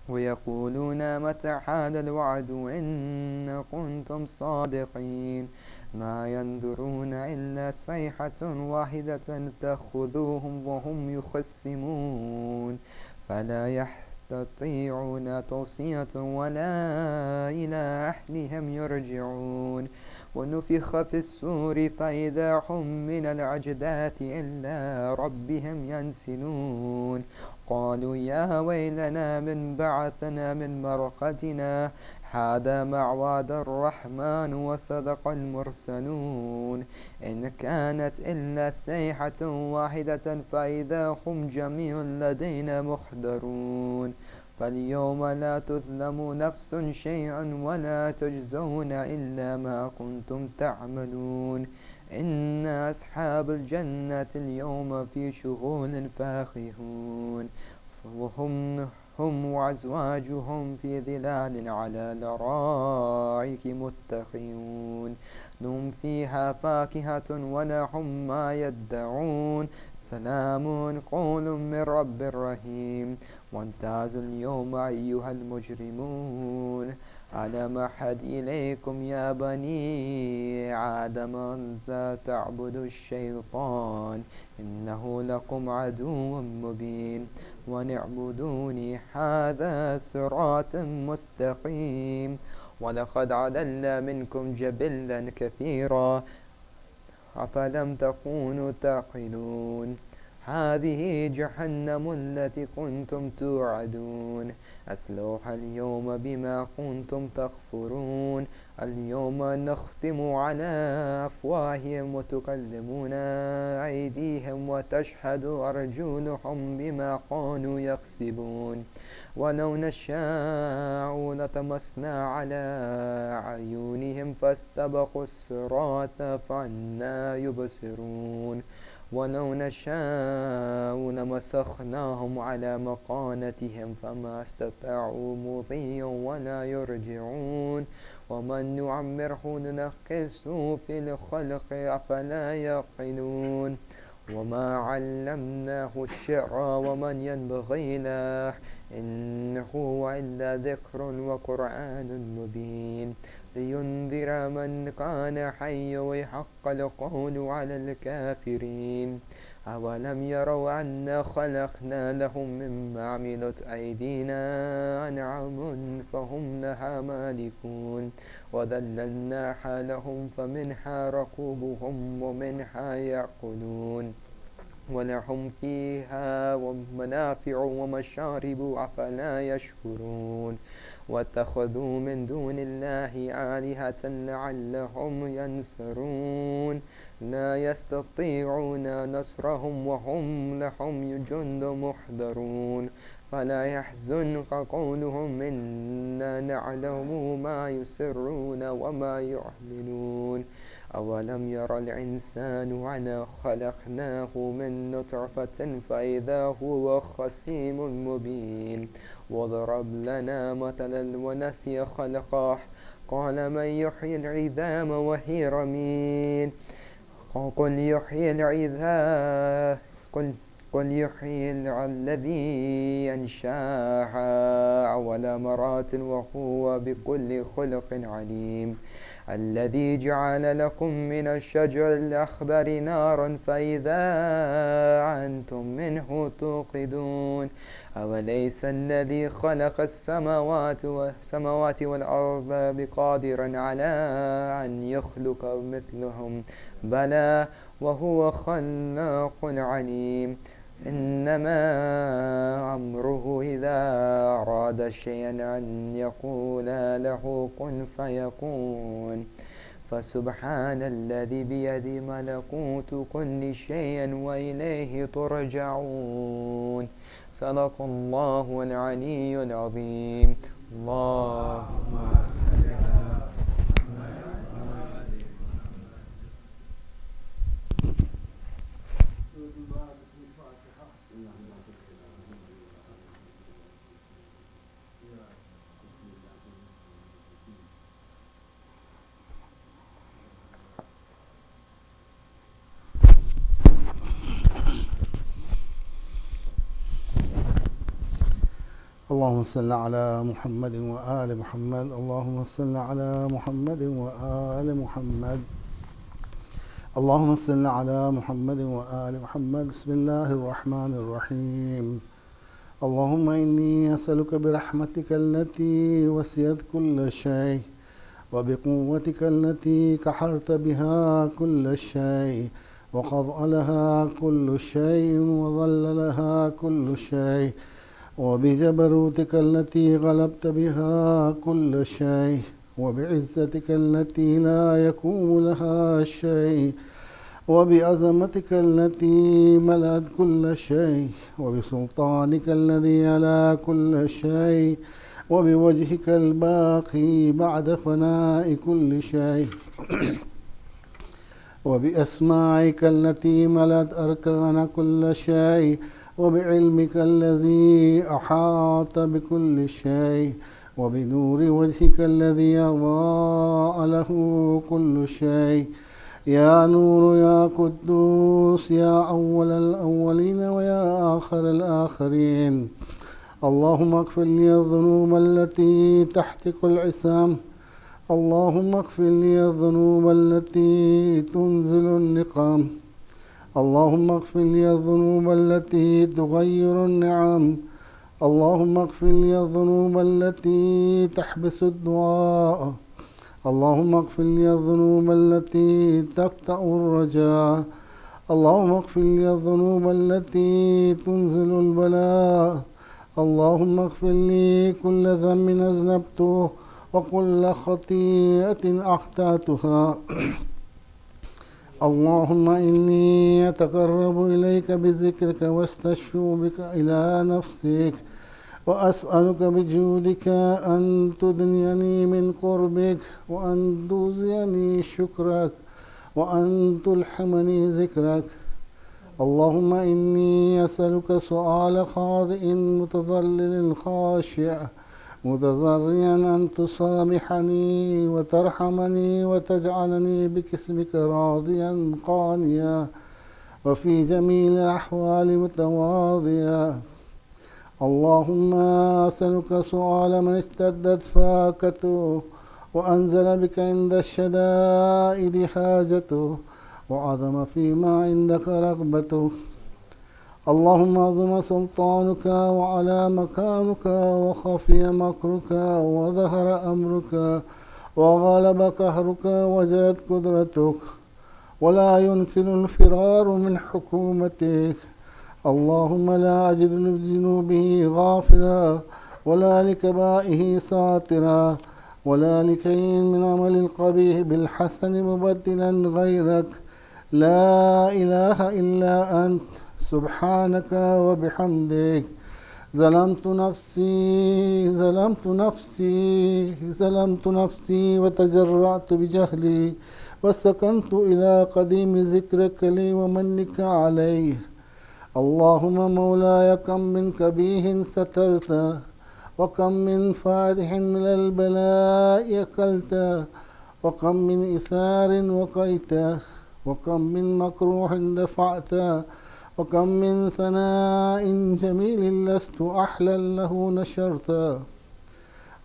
ويقولون متى هذا الوعد إن كنتم صادقين ما ينظرون إلا صيحة واحدة تأخذوهم وهم يخصمون فلا يستطيعون توصية ولا إلى أهلهم يرجعون ونفخ في السور فإذا هم من الأجداث إلى ربهم ينسلون قالوا يا ويلنا من بعثنا من مرقدنا هذا ما وعد الرحمن وصدق المرسلون إن كانت إلا صيحة واحدة فإذا هم جميع لدينا محضرون فاليوم لا تظلم نفس شيئا ولا تجزون إلا ما كنتم تعملون إن أصحاب الجنة اليوم في شغل فاكهون هم وأزواجهم في ظلال على الأرائك متكئون هم فيها فاكهة ولهم ما يدعون سلام قول من رب رحيم وامتازوا اليوم أيها المجرمون ألم أعهد إليكم يا بني آدم أن لا تعبدوا الشيطان إنه لكم عدو مبين ونعبدوني هذا صراط مستقيم ولقد عدلنا منكم جبلا كثيرا أفلم تكونوا تعقلون هذه جهنم التي كنتم توعدون أسلوها اليوم بما كنتم تكفرون اليوم نختم على أفواههم وتكلمنا أيديهم وتشهد أرجلهم بما كانوا يكسبون ولو نشاء لطمسنا على أعينهم فاستبقوا الصراط فأنى يبصرون ولو نشاء لمسخناهم على مكانتهم فما استطاعوا مضيا ولا يرجعون ومن نعمره ننقصه في الخلق أفلا يعقلون وما علمناه الشعر ومن ينبغي له إن هو إلا ذكر وقرآن مبين لينذر من كان حيا ويحق القول على الكافرين أولم يروا أنا خلقنا لهم مما عملت أيدينا أنعام فهم لها مالكون وذللناها لهم فمنها ركوبهم ومنها يأكلون ولهم فيها ومنافع ومشارب أفلا يشكرون واتخذوا من دون الله آلهة لعلهم ينصرون لا يستطيعون نصرهم وهم لهم جند محضرون فلا يحزنك قولهم إنا نعلم ما يسرون وما يعلنون أولم ير الإنسان أنا خلقناه من نطفة فإذا هو خصيم مبين وضرب لنا مثلا ونسي خلقه قال من يحيي العظام وهي رميم قل يحيي العظام قل يحيي الذي أنشاها أول مرة وهو بكل خلق عليم الذي جعل لكم من الشجر الأخضر نارا فإذا أنتم منه توقدون أوليس الذي خلق السماوات والأرض بقادر على أن يخلق مثلهم بلى وهو خلاق عليم إنما أمره إذا أراد شيئا أن يقول له كن فيكون فسبحان الذي بيده ملكوت كل شيء وإليه ترجعون صدق الله العلي العظيم اللهم اللهم صل على محمد وآل محمد. اللهم صل على محمد وآل محمد. اللهم صل على محمد وآل محمد. بسم الله الرحمن الرحيم. اللهم إني أسألك برحمتك التي وسعت كل شيء وبقوتك التي كحرت بها كل شيء وخضع لها كل شيء وظل لها كل شيء وبجبروتك التي غلبت بها كل شيء وبعزتك التي لا يقوم لها شيء وبعظمتك التي ملأت كل شيء وبسلطانك الذي على كل شيء وبوجهك الباقي بعد فناء كل شيء وبأسماعك التي ملأت أركان كل شيء وبعلمك الذي أحاط بكل شيء وبنور وجهك الذي أضاء له كل شيء. يا نور يا قدوس يا أول الأولين ويا آخر الآخرين. اللهم اغفر لي الذنوب التي تحتك العصام. اللهم اغفر لي الذنوب التي تنزل النقام. اللهم اغفر لي الذنوب التي تغير النعم. اللهم اغفر لي الذنوب التي تحبس الدعاء. اللهم اغفر لي الذنوب التي تقطع الرجاء. اللهم اغفر لي الذنوب التي تنزل البلاء. اللهم اغفر لي كل ذنب أذنبته وكل خطيئة أخطأتها. اللهم إني أتقرب إليك بذكرك واستشفع بك إلى نفسك وأسألك بجودك أن تدنيني من قربك وأن توزيني شكرك وأن تلحمني ذكرك. اللهم إني أسألك سؤال خاضع متضلل خاشع متضرعا أن تصامحني وترحمني وتجعلني باسمك راضيا قانيا وفي جميع الأحوال متواضيا. اللهم أسألك سؤال من اشتدت فاقته وأنزل بك عند الشدائد حاجته وعظم فيما عندك رغبته. اللهم عظم سلطانك وعلى مكانك وخفي مكرك وظهر أمرك وغلب قهرك وجرت قدرتك ولا يمكن الفرار من حكومتك. اللهم لا أجد لجنوبه غافلا ولا لكبائه ساترا ولا لكي من عمل القبيح بالحسن مبدلا غيرك. لا إله إلا أنت سبحانك وبحمدك. ظلمت نفسي وتجرعت بجهلي وسكنت إلى قديم ذكرك لي ومنك عليه. اللهم مولاي كم من كبيه سترت وكم من فاتح من البلاء أكلت وكم من إثار وقيت وكم من مكروه دفعت وكم من ثناء جميل لست أحلى له نشرت.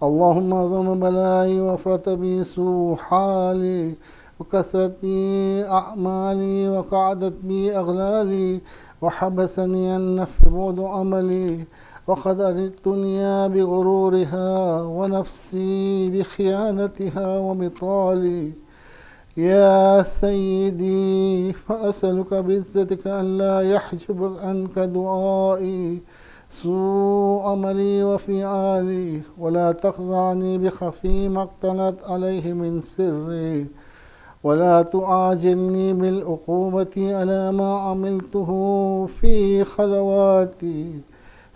اللهم عظم بلائي وفرت بي سوء حالي وكسرت بي أعمالي وقعدت بي أغلالي وحبسني النفع بعد عملي وخدعت الدنيا بغرورها ونفسي بخيانتها ومطالي. يا سيدي فأسألك بعزتك أن لا يحجب عنك دعائي سوء عملي وفعالي ولا تخضعني بخفي ما اقتنت عليه من سري ولا تعاجلني بالعقوبة على ما عملته في خلواتي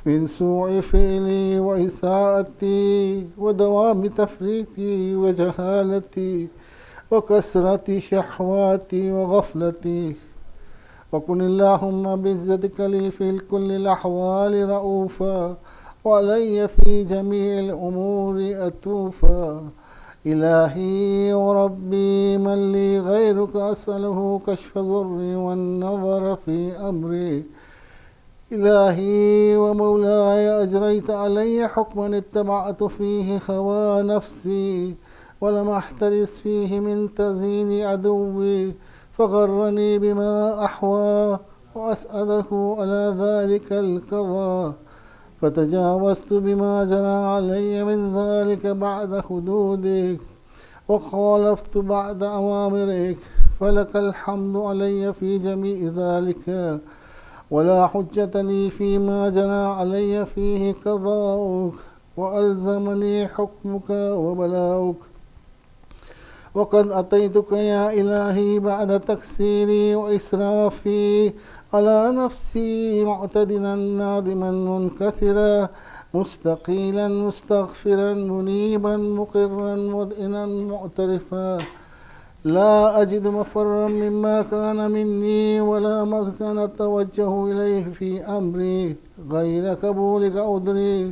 من سوء فعلي وإساءتي ودوام تفريطي وجهالتي وكسرة شهواتي وغفلتي. وكن اللهم بعزتك لي في كل الأحوال رؤوفا وعلي في جميع الأمور أتوفا. إلهي وربي من لي غيرك أسأله كشف ضري والنظر في أمري. إلهي ومولاي أجريت علي حكما اتبعت فيه هوى نفسي ولم أحترس فيه من تزيين عدوي فغرني بما أحوى وأسأله على ذلك القضاء فتجاوزت بما جرى علي من ذلك بعد حدودك وخالفت بعد أوامرك فلك الحمد علي في جميع ذلك ولا حجة لي فيما جرى علي فيه قضاؤك وألزمني حكمك وبلاؤك وقد أتيتك يا إلهي بعد تقصيري وإسرافي على نفسي معتدلا نادما منكثرا مستقيلا مستغفرا منيبا مقرا مذئنا معترفا لا أجد مفرا مما كان مني ولا مخزن أتوجه إليه في أمري غير قبولك عذري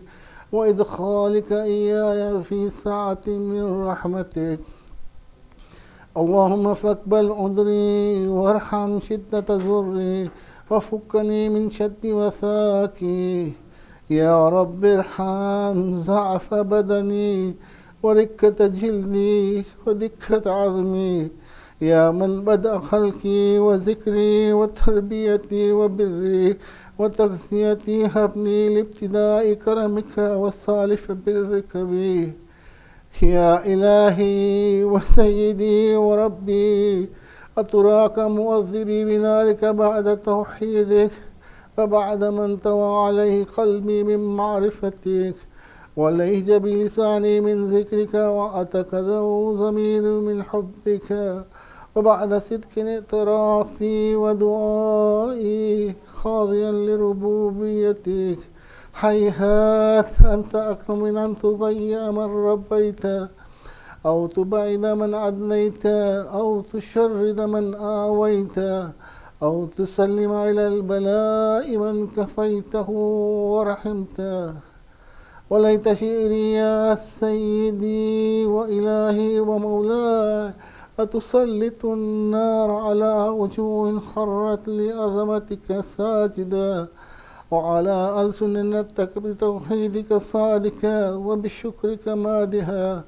وإدخالك إياي في ساعة من رحمتك اللهم فاقبل عذري وارحم شدة ضري وفكني من شد وثاكي يا رب ارحم ضعف بدني وركة جلدي ودكة عظمي يا من بدأ خلقي وذكري وتربيتي وبري وتغذيتي هبني لابتداء كرمك وسالف برك بي يا إلهي وسيدي وربي أتراك مؤذبي بنارك بعد توحيدك وبعد ما انطوى عليه قلبي من معرفتك ولهج بلساني من ذكرك وأتكذه ضمير من حبك وبعد صدق اعترافي ودعائي خاضيا لربوبيتك هيهات أنت أكرم من أن تضيع من ربيت أو تبعد من أدنيت أو تشرد من آويت أو تسلم إلى البلاء من كفيته ورحمته وليت شئري يا سيدي وإلهي ومولاي أتسلط النار على وجوه خرت لعظمتك ساجدا وعلى ألسن نطق بتوحيدك صادقا وبشكرك مادها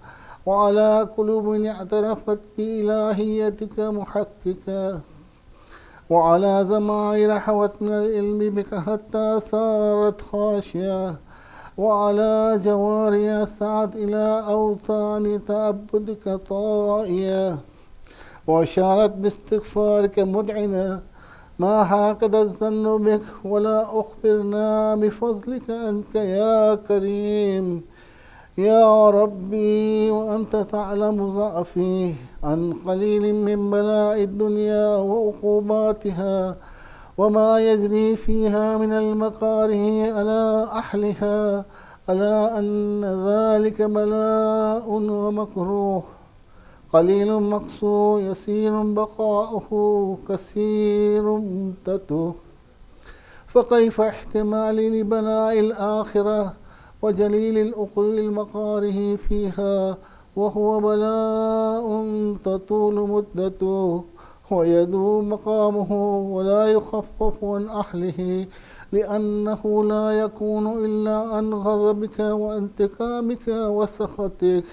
وعلى قلوب اعترفت بإلهيتك محققا وعلى ضمائر حوت من العلم بك حتى صارت خاشية وعلى جواري سعت إلى أوطان تعبدك طائية وأشارت باستغفارك مدعنة ما هكذا الظن بك ولا أخبرنا بفضلك أنت يا كريم يا ربي وأنت تعلم ضعفي عن قليل من بلاء الدنيا وعقوباتها وما يجري فيها من المكاره على أهلها ألا أن ذلك بلاء ومكروه قليل مقصور يسير بقاؤه كثير مدته فكيف احتمالي لبلاء الآخرة وجليل الأقل المقاره فيها وهو بلاء تطول مدته ويدوم مقامه ولا يخفف عن أهله لأنه لا يكون إلا عن غضبك وانتقامك وسخطك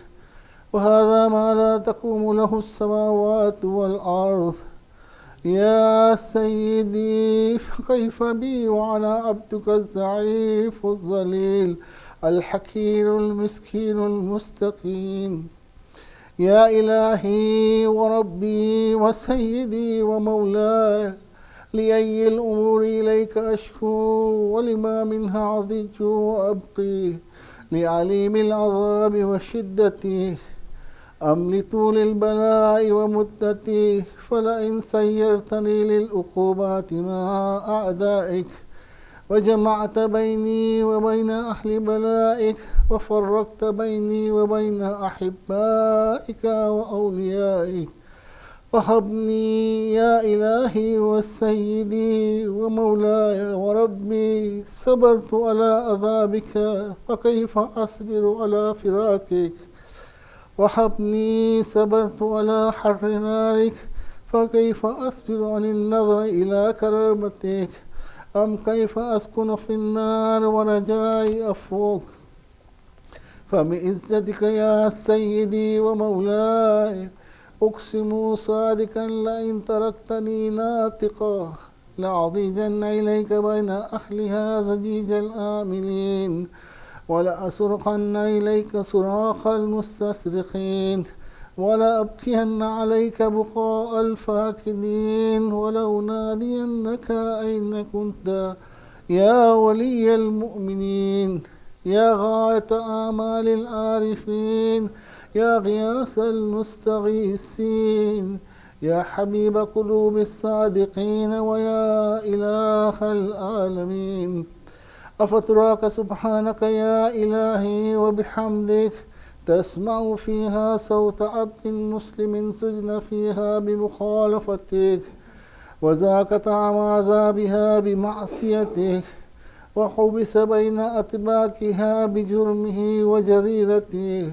وهذا ما لا تقوم له السماوات والأرض يا سيدي فكيف بي وعلى عبدك الضعيف الذليل الحكير المسكين المستقيم يا إلهي وربي وسيدي ومولاي لأي الأمور إليك أشكو ولما منها عضج وأبقي لعليم العذاب وشدته أم لطول البلاء ومدته فلئن سيرتني للعقوبات مع أعدائك وجمعت بيني وبين أهل بلائك وفرقت بيني وبين أحبائك وأوليائك وهبني يا إلهي وسيدي ومولاي وربي صبرت على عذابك فكيف أصبر على فراقك وهبني صبرت على حر نارك فكيف أصبر عن النظر إلى كرامتك أم كيف أسكن في النار ورجائي أفوك؟ فبعزتك يا سيدي ومولاي أقسم صادقا لئن تركتني ناطقا لأضيجن إليك بين أهلها ضجيج الآملين ولأصرخن إليك صراخ المستصرخين ولأبكين عليك بقاء الفاكدين ولأنادينك أين كنت يا ولي المؤمنين يا غاية آمال العارفين يا غياث المستغيثين يا حبيب قلوب الصادقين ويا إله العالمين أفتراك سبحانك يا إلهي وبحمدك تسمع فيها صوت عبد مسلم سجن فيها بمخالفتك وذاك طعم عذابها بمعصيتك وحبس بين أطباقها بجرمه وجريرته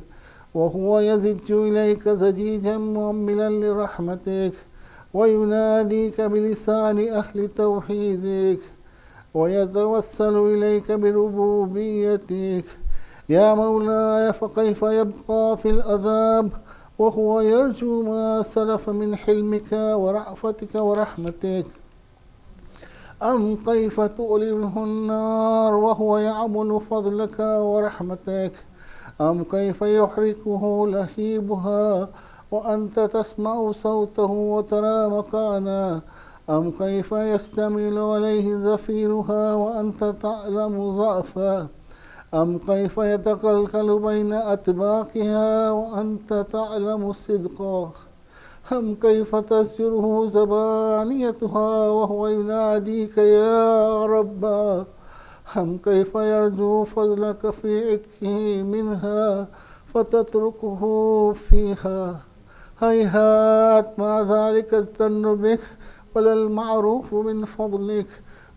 وهو يزج إليك زجيجا مؤملا لرحمتك ويناديك بلسان أهل توحيدك ويتوسل إليك بربوبيتك يا مولاي فكيف يبقى في العذاب وهو يرجو ما سلف من حلمك ورأفتك ورحمتك أم كيف تؤلمه النار وهو يعمل فضلك ورحمتك أم كيف يحرقه لهيبها وأنت تسمع صوته وترى مكانه أم كيف يستميل عليه زفيرها وأنت تعلم ضعفه أم كيف يتقلقل بين أطباقها وأنت تعلم صدقه أم كيف تزجره زبانيتها وهو يناديك يا رب أم كيف يرجو فضلك في عتقه منها فتتركه فيها هيهات ما ذلك الظن بك ولا المعروف من فضلك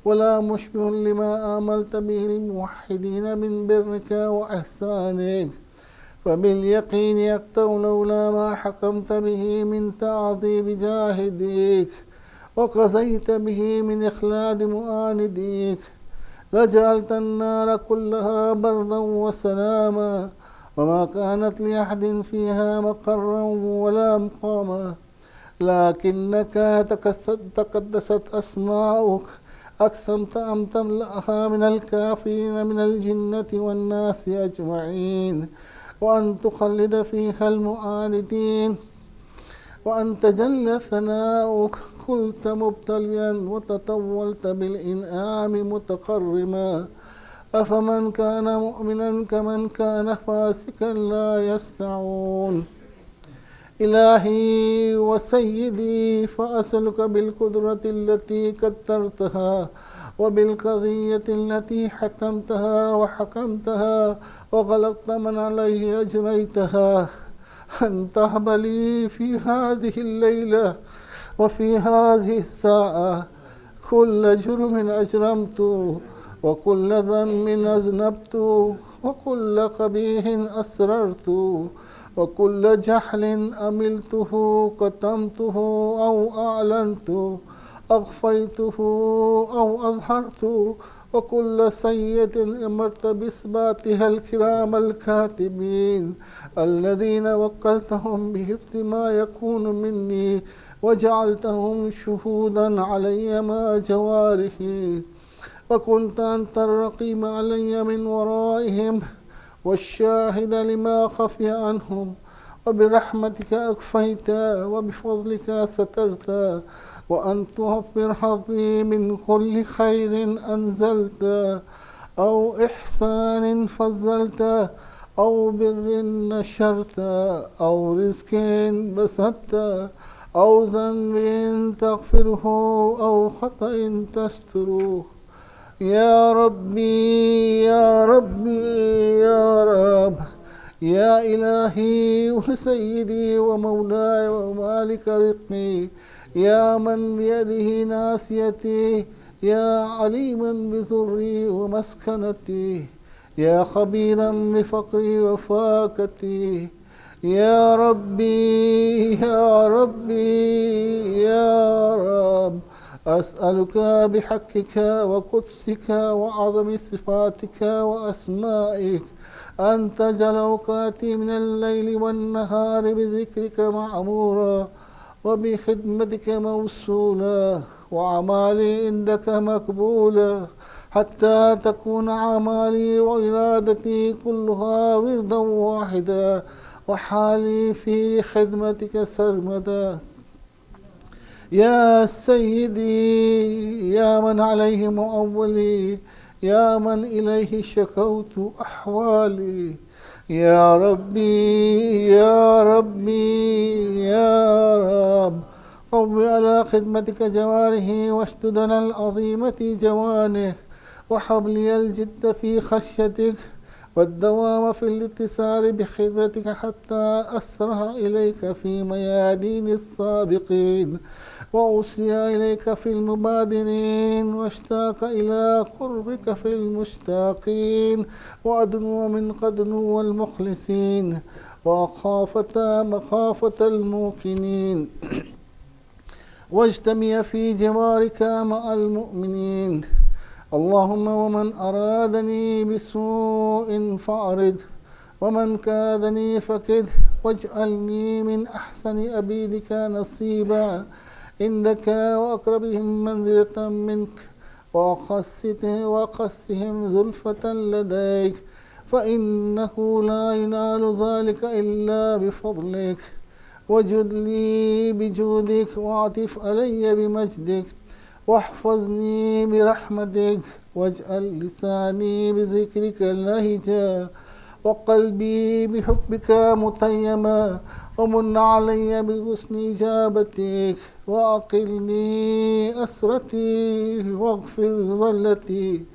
ولا مشبه لما آملت به الموحدين من برك وإحسانك فباليقين يقطع لولا ما حكمت به من تعظيم جاهديك وقضيت به من إخلاد مؤانديك لجعلت النار كلها بردا وسلاما وما كانت لأحد فيها مقرا ولا مقاما لكنك تقدست أسماؤك أقسمت أن تملأها من الكافرين من الجنة والناس أجمعين وأن تخلد فيها المعاندين وأن تجل ثناؤك قلت مبتليا وتطولت بالإنعام متقرما أفمن كان مؤمنا كمن كان فاسقا لا يستعون إلهي وسيدي فأسألك بالقدرة التي قدرتها وبالقضية التي حكمتها وحكمتها وغلقت من عليه أجريتها أن تهب لي في هذه الليلة وفي هذه الساعة كل جرم أجرمت وكل ذنب أذنبت وكل قبيح أسررت وكل جهل أملته كتمته أو أعلنت أخفيته أو أظهرت وكل سيئة أمرت بإثباتها الكرام الكاتبين الذين وكلتهم بحفظ ما يكون مني وجعلتهم شهودا علي مع جوارحي وكنت أنت الرقيب علي من ورائهم والشاهد لما خفي عنهم وبرحمتك أكفيت وبفضلك سترت وأن توفر حظي من كل خير أنزلت أو إحسان فضلت أو بر نشرت أو رزق بسطت أو ذنب تغفره أو خطأ تستره يا ربي يا ربي يا رب يا إلهي وسيدي ومولاي ومالك رقي يا من بيده ناسيتي يا عليما بضري ومسكنتي يا خبيرا بفقري وفاقتي يا ربي يا ربي يا رب أسألك بحقك وقدسك وعظم صفاتك وأسمائك أن تجعل أوقاتي من الليل والنهار بذكرك معمورا وبخدمتك موصولا وأعمالي عندك مقبولا حتى تكون أعمالي وإرادتي كلها وردا واحدا وحالي في خدمتك سرمدا. يا سيدي يا من عليه مؤولي، يا من إليه شكوت أحوالي، يا ربي يا ربي يا رب، قو على خدمتك جواره واشدد على العظيمة جوانه، وحبلي الجد في خشيتك والدوام في الاتصال بخدمتك حتى أسرع إليك في ميادين السابقين وأوصي إليك في المبادرين واشتاق إلى قربك في المشتاقين وأدنو من قدنو المخلصين وخافة مخافة الموقنين واجتمع في جوارك مع المؤمنين. اللهم ومن أرادني بسوء فأعرض ومن كادني فكد واجعلني من أحسن أبيدك نصيبا عندك وأقربهم منزلة منك وقصهم زلفة لديك، فإنه لا ينال ذلك إلا بفضلك. وجد لي بجودك واعطف علي بمجدك واحفظني برحمتك واجعل لساني بذكرك لهجا وقلبي بحبك متيما ومن علي بحسن إجابتك وأقلني أسرتي واغفر ظلتي،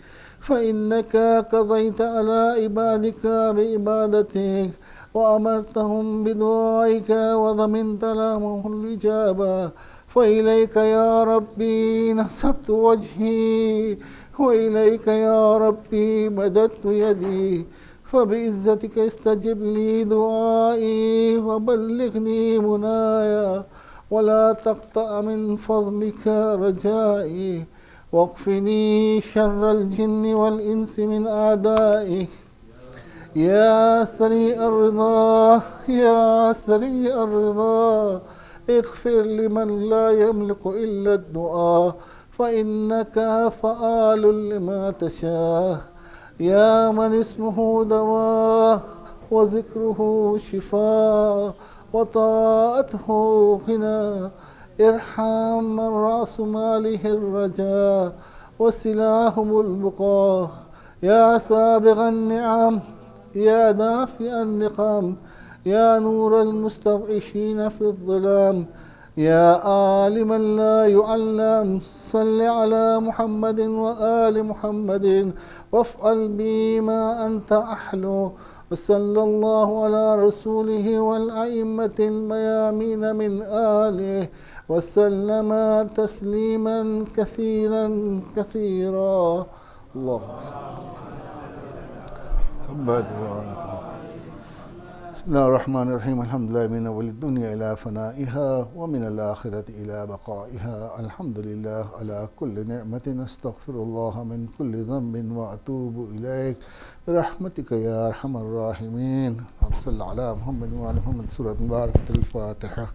فإنك قضيت على عبادك بعبادتك وأمرتهم بدعائك وضمنت لهم الإجابة. فإليك يا ربي نصبت وجهي وإليك يا ربي مددت يدي، فبعزتك استجب لي دعائي وبلغني منايا ولا تقطع من فضلك رجائي، واكفني شر الجن والإنس من أعدائك. يا سريع الرضا يا سريع الرضا اغفر لمن لا يملك إلا الدعاء فإنك فعال لما تشاء. يا من اسمه دواء وذكره شفاء وطاعته غنى، ارحم من رأس ماله الرجاء وسلاهم البقاء. يا سابغ النعم يا دافع النقم يا نور المستوحشين في الظلام، يا عالما لا يعلم صل على محمد وآل محمد وافعل بي ما أنت أحلو. وصلى الله على رسوله والأئمة الميامين من آله وسلم تسليما كثيرا كثيرا. اللهم صل. بسم الله الرحمن الرحيم. الحمد لله من أول الدنيا إلى فنائها ومن الآخرة إلى بقائها. الحمد لله على كل نعمة، أستغفر الله من كل ذنب وأتوب إليك برحمتك يا أرحم الراحمين. صلى على محمد وعلى محمد. سورة مباركة الفاتحة.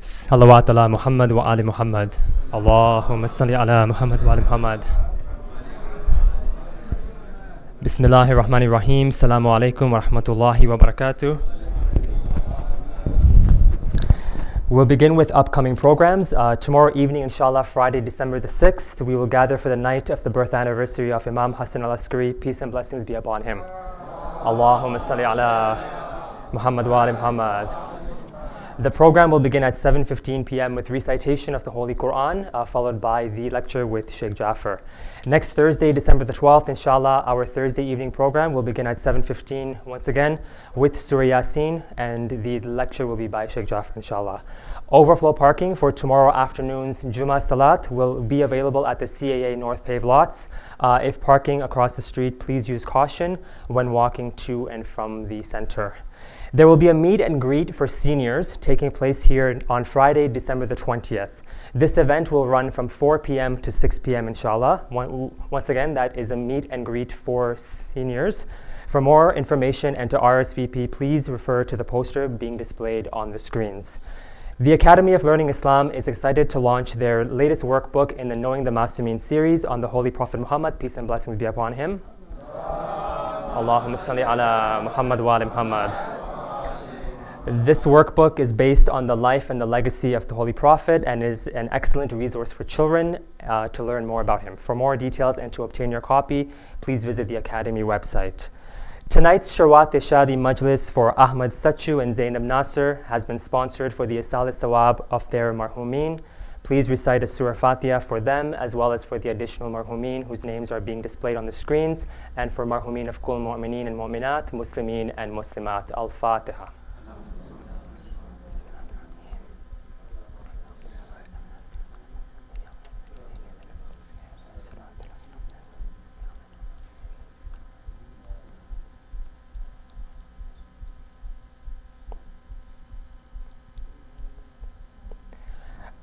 Salawat ala Muhammad wa ali Muhammad. Allahumma salli ala Muhammad wa ali Muhammad. Bismillahir Rahmanir Rahim. Assalamu alaikum wa rahmatullahi wa barakatuh. We'll begin with upcoming programs. Tomorrow evening, inshallah, Friday, December the 6th, we will gather for the night of the birth anniversary of Imam Hassan al-Askari. Peace and blessings be upon him. Allahumma salli ala Muhammad wa ali Muhammad. The program will begin at 7:15 p.m. with recitation of the Holy Quran, followed by the lecture with Sheikh Jafar. Next Thursday, December the 12th, inshallah, our Thursday evening program will begin at 7:15 once again with Surah Yasin, and the lecture will be by Sheikh Jafar, inshallah. Overflow parking for tomorrow afternoon's Jummah Salat will be available at the CAA North Pave lots. If parking across the street, please use caution when walking to and from the center. There will be a meet and greet for seniors taking place here on Friday, December the 20th. This event will run from 4 p.m. to 6 p.m. inshallah. Once again, that is a meet and greet for seniors. For more information and to RSVP, please refer to the poster being displayed on the screens. The Academy of Learning Islam is excited to launch their latest workbook in the Knowing the Masumeen series on the Holy Prophet Muhammad, peace and blessings be upon him. Allahumma salli ala Muhammad wa ali Muhammad. This workbook is based on the life and the legacy of the Holy Prophet and is an excellent resource for children to learn more about him. For more details and to obtain your copy, please visit the Academy website. Tonight's Sharwat-e-Shadi Majlis for Ahmad Sachu and Zainab Nasser has been sponsored for the Isal Sawab of their marhumeen. Please recite a Surah Fatiha for them as well as for the additional marhumeen whose names are being displayed on the screens, and for marhumeen of Kul Mu'mineen and Mu'minat, Muslimin and Muslimat. Al-Fatiha.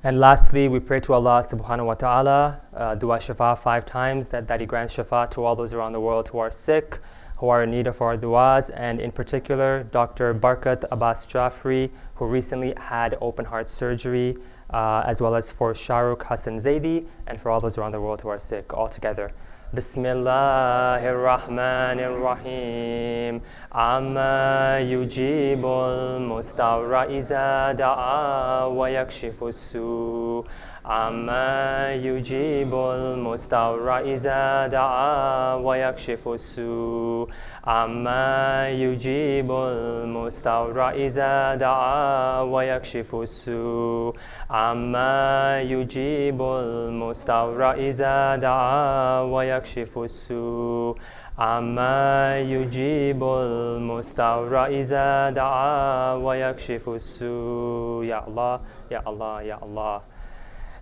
And lastly, we pray to Allah subhanahu wa ta'ala, dua shafa 5 times, that He grants shafa to all those around the world who are sick, who are in need of our duas, and in particular, Dr. Barkat Abbas Jafri, who recently had open heart surgery, as well as for Shahrukh Hassan Zaidi, and for all those around the world who are sick altogether. Bismillahir Rahmanir Rahim. Amma yujibul mustawra iza da'a wa yakshifu su. Amma yujibul mustawra iza da'a wa yakshifu su. Amma yujibul mustawra iza da'a wa yakshifu su. Amma yujibul mustawra iza da'a wa yakshifu su. Amma yujibul mustawra iza da'a wa yakshifu su. Ya Allah, Ya Allah, Ya Allah.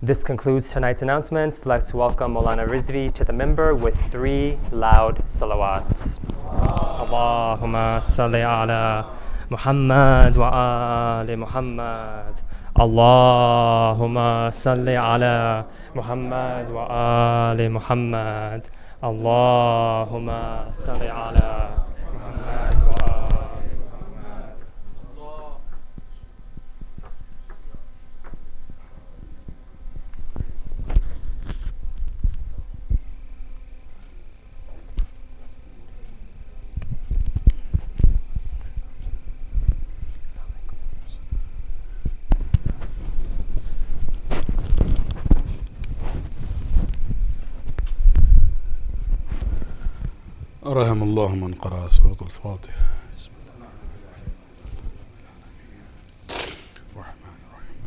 This concludes tonight's announcements. Let's welcome Maulana Rizvi to the minbar with 3 loud salawats. Allahumma salli ala Muhammad wa ali Muhammad. Allahumma salli ala Muhammad wa ali Muhammad. Allahumma salli ala Muhammad wa ali Muhammad. رحم الله من قرأ سورة الفاتحة. بسم الله الرحمن الرحيم.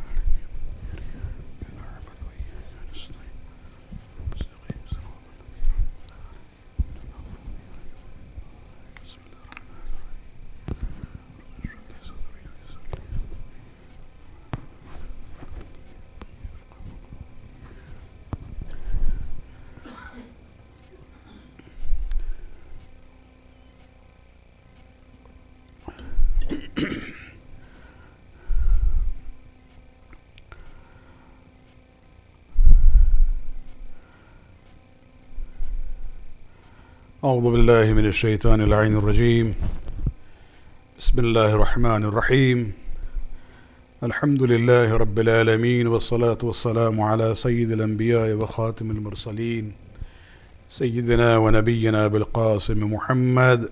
أعوذ بالله من الشيطان اللعين الرجيم. بسم الله الرحمن الرحيم. الحمد لله رب العالمين والصلاة والسلام على سيد الأنبياء وخاتم المرسلين سيدنا ونبينا بالقاسم محمد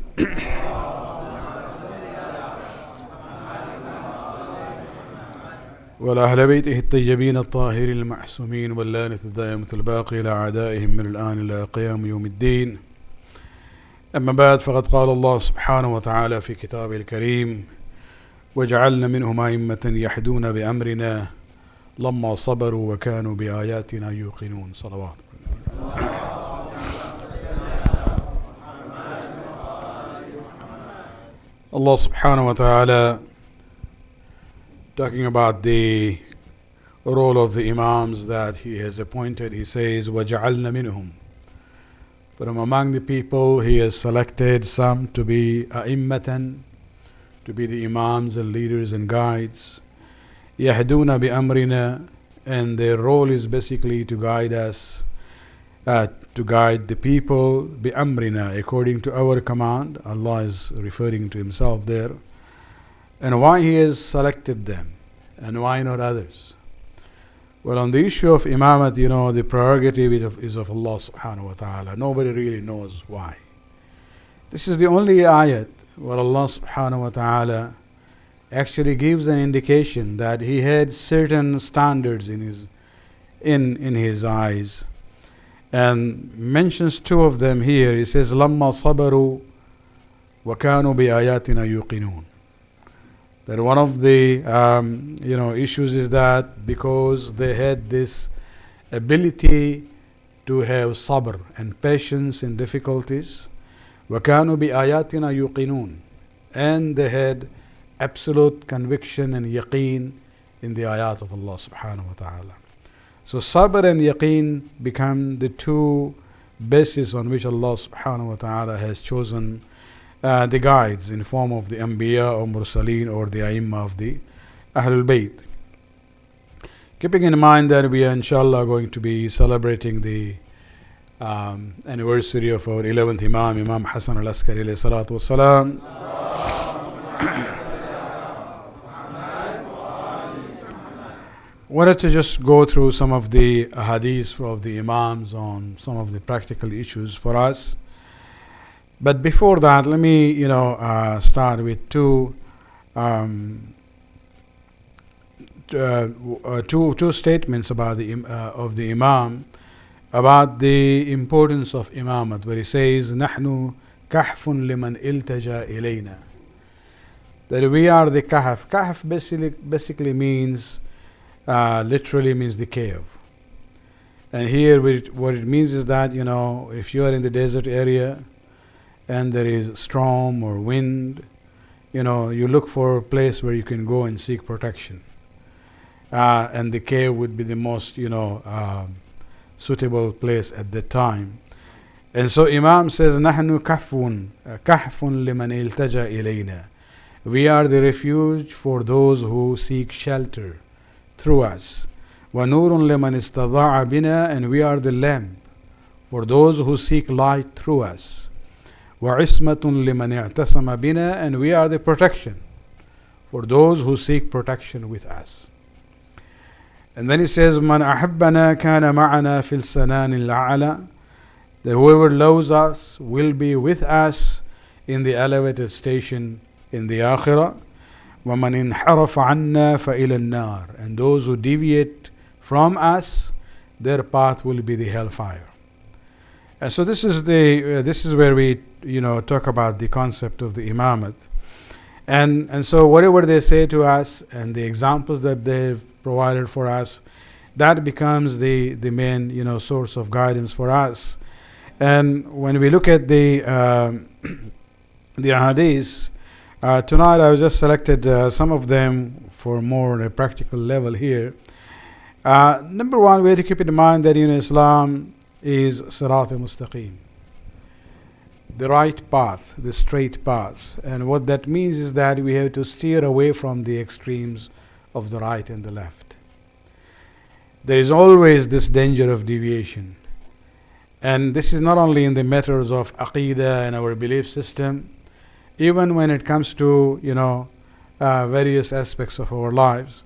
وعلى أهل بيته الطيبين الطاهرين المعصومين واللعنة الدائمة الباقية إلى أعدائهم من الآن إلى قيام يوم الدين. أما بعد، فقد قال الله سبحانه وتعالى في كتابه الكريم: وجعلنا منهم أئمة يهدون بأمرنا لما صبروا وكانوا بآياتنا يوقنون. صلوات. Allah subhanahu wa ta'ala, talking about the role of the Imams that He has appointed, He says, وَجَعَلْنَا مِنْهُمْ, from among the people He has selected some to be a'immatan, to be the Imams and leaders and guides. يَهْدُونَ بِأَمْرِنَا, and their role is basically to guide us, to guide the people, بِأَمْرِنَا, according to our command. Allah is referring to Himself there. And why He has selected them, and why not others? Well, on the issue of imamat, the prerogative is of Allah subhanahu wa ta'ala. Nobody really knows why. This is the only ayat where Allah subhanahu wa ta'ala actually gives an indication that He had certain standards in His eyes, and mentions two of them here. He says, لَمَّا صَبَرُوا وَكَانُوا بِآيَاتِنَا يُوقِنُونَ. That one of the issues is that because they had this ability to have sabr and patience in difficulties, وَكَانُوا بِآيَاتِنَا يُوقِنُونَ, and they had absolute conviction and yaqeen in the ayat of Allah subhanahu wa ta'ala. So sabr and yaqeen become the two bases on which Allah subhanahu wa ta'ala has chosen the guides in form of the Anbiya or Mursaleen or the Aimma of the Ahlul Bayt. Keeping in mind that we are inshallah going to be celebrating the anniversary of our 11th Imam, Imam Hassan al-Askari alayhi salatu wassalam. Wanted to just go through some of the hadiths of the Imams on some of the practical issues for us. But before that, let me start with two statements about of the Imam about the importance of Imamat, where he says, "Nahnu kahfun liman iltaja ilayna." That we are the kahf. Kahf basically means, literally means the cave. And here what it means is that, if you are in the desert area and there is storm or wind, you look for a place where you can go and seek protection. And the cave would be the most, suitable place at that time. And so Imam says, "Nahnu kahfun liman iltaja ilayna." We are the refuge for those who seek shelter through us. وَنُورٌ لِمَنْ اسْتَضَاعَ بِنَا, and we are the lamp for those who seek light through us. وَعِصْمَةٌ لِمَنْ اعْتَصَمَ بِنَا, and we are the protection for those who seek protection with us. And then he says, مَنْ أَحَبَّنَا كَانَ مَعَنَا فِي السَّنَانِ الْأَعْلَى, that whoever loves us will be with us in the elevated station in the Akhirah. وَمَنْ انْحَرَفَ عَنَّا فَإِلَى النَّارِ, and those who deviate from us, their path will be the hellfire. And so this is where we talk about the concept of the imamat, and so whatever they say to us and the examples that they've provided for us, that becomes the main source of guidance for us. And when we look at the hadiths, tonight I just selected some of them for more on a practical level here. Number one, we have to keep in mind that Islam is Sirat al-Mustaqim, the right path, the straight path. And what that means is that we have to steer away from the extremes of the right and the left. There is always this danger of deviation. And this is not only in the matters of Aqidah and our belief system, even when it comes to various aspects of our lives.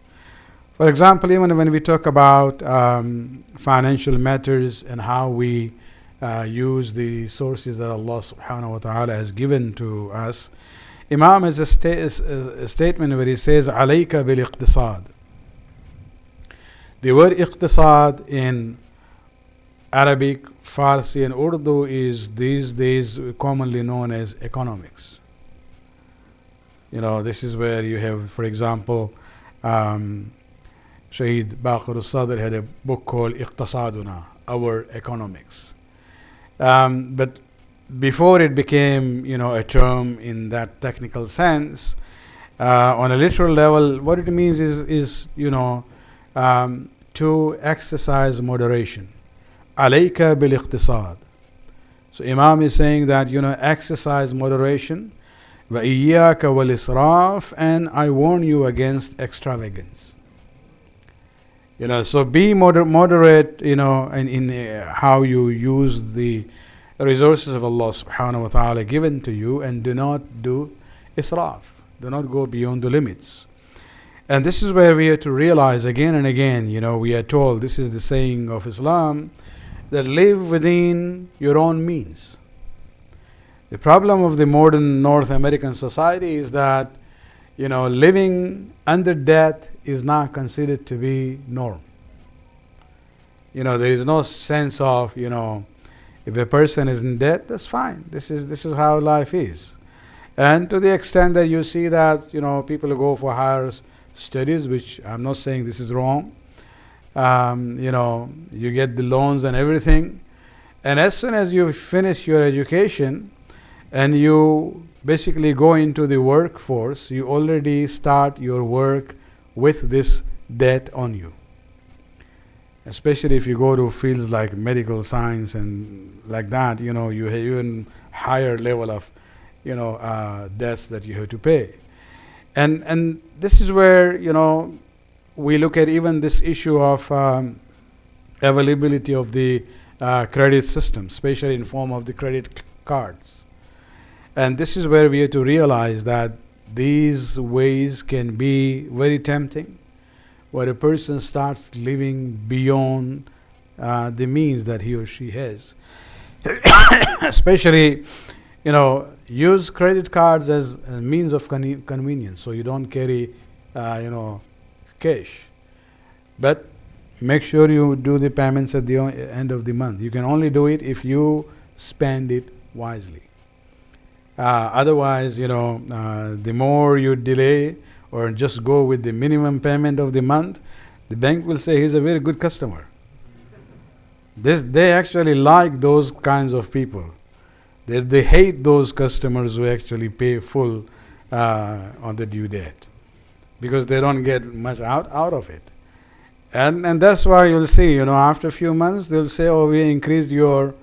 For example, even when we talk about financial matters and how we use the sources that Allah subhanahu wa ta'ala has given to us, Imam has a statement where he says, "Alayka bil iqtisad." The word iqtisad in Arabic, Farsi and Urdu is these days commonly known as economics. This is where you have, for example, Shaheed Baqir al-Sadr had a book called Iqtasaduna, Our Economics. But before it became, a term in that technical sense, on a literal level, what it means is to exercise moderation. Alayka bil iqtisad. So Imam is saying that, exercise moderation. Wa iyyaka wal israf, and I warn you against extravagance. So be moderate, in how you use the resources of Allah subhanahu wa ta'ala given to you, and do not do israf. Do not go beyond the limits. And this is where we have to realize again and again, we are told, this is the saying of Islam, that live within your own means. The problem of the modern North American society is that, living under debt is not considered to be norm. There is no sense of, if a person is in debt, that's fine. This is how life is. And to the extent that you see that, people go for higher studies, which I'm not saying this is wrong. You get the loans and everything. And as soon as you finish your education and you basically go into the workforce, you already start your work with this debt on you. Especially if you go to fields like medical science and like that, you have even higher level of, debts that you have to pay. And this is where, we look at even this issue of availability of the credit system, especially in form of the credit cards. And this is where we have to realize that these ways can be very tempting, where a person starts living beyond the means that he or she has. Especially, use credit cards as a means of convenience, so you don't carry, cash. But make sure you do the payments at the end of the month. You can only do it if you spend it wisely. Otherwise, the more you delay or just go with the minimum payment of the month, the bank will say he's a very good customer. They actually like those kinds of people. They hate those customers who actually pay full on the due date, because they don't get much out of it. And that's why you'll see, after a few months, they'll say, oh, we increased your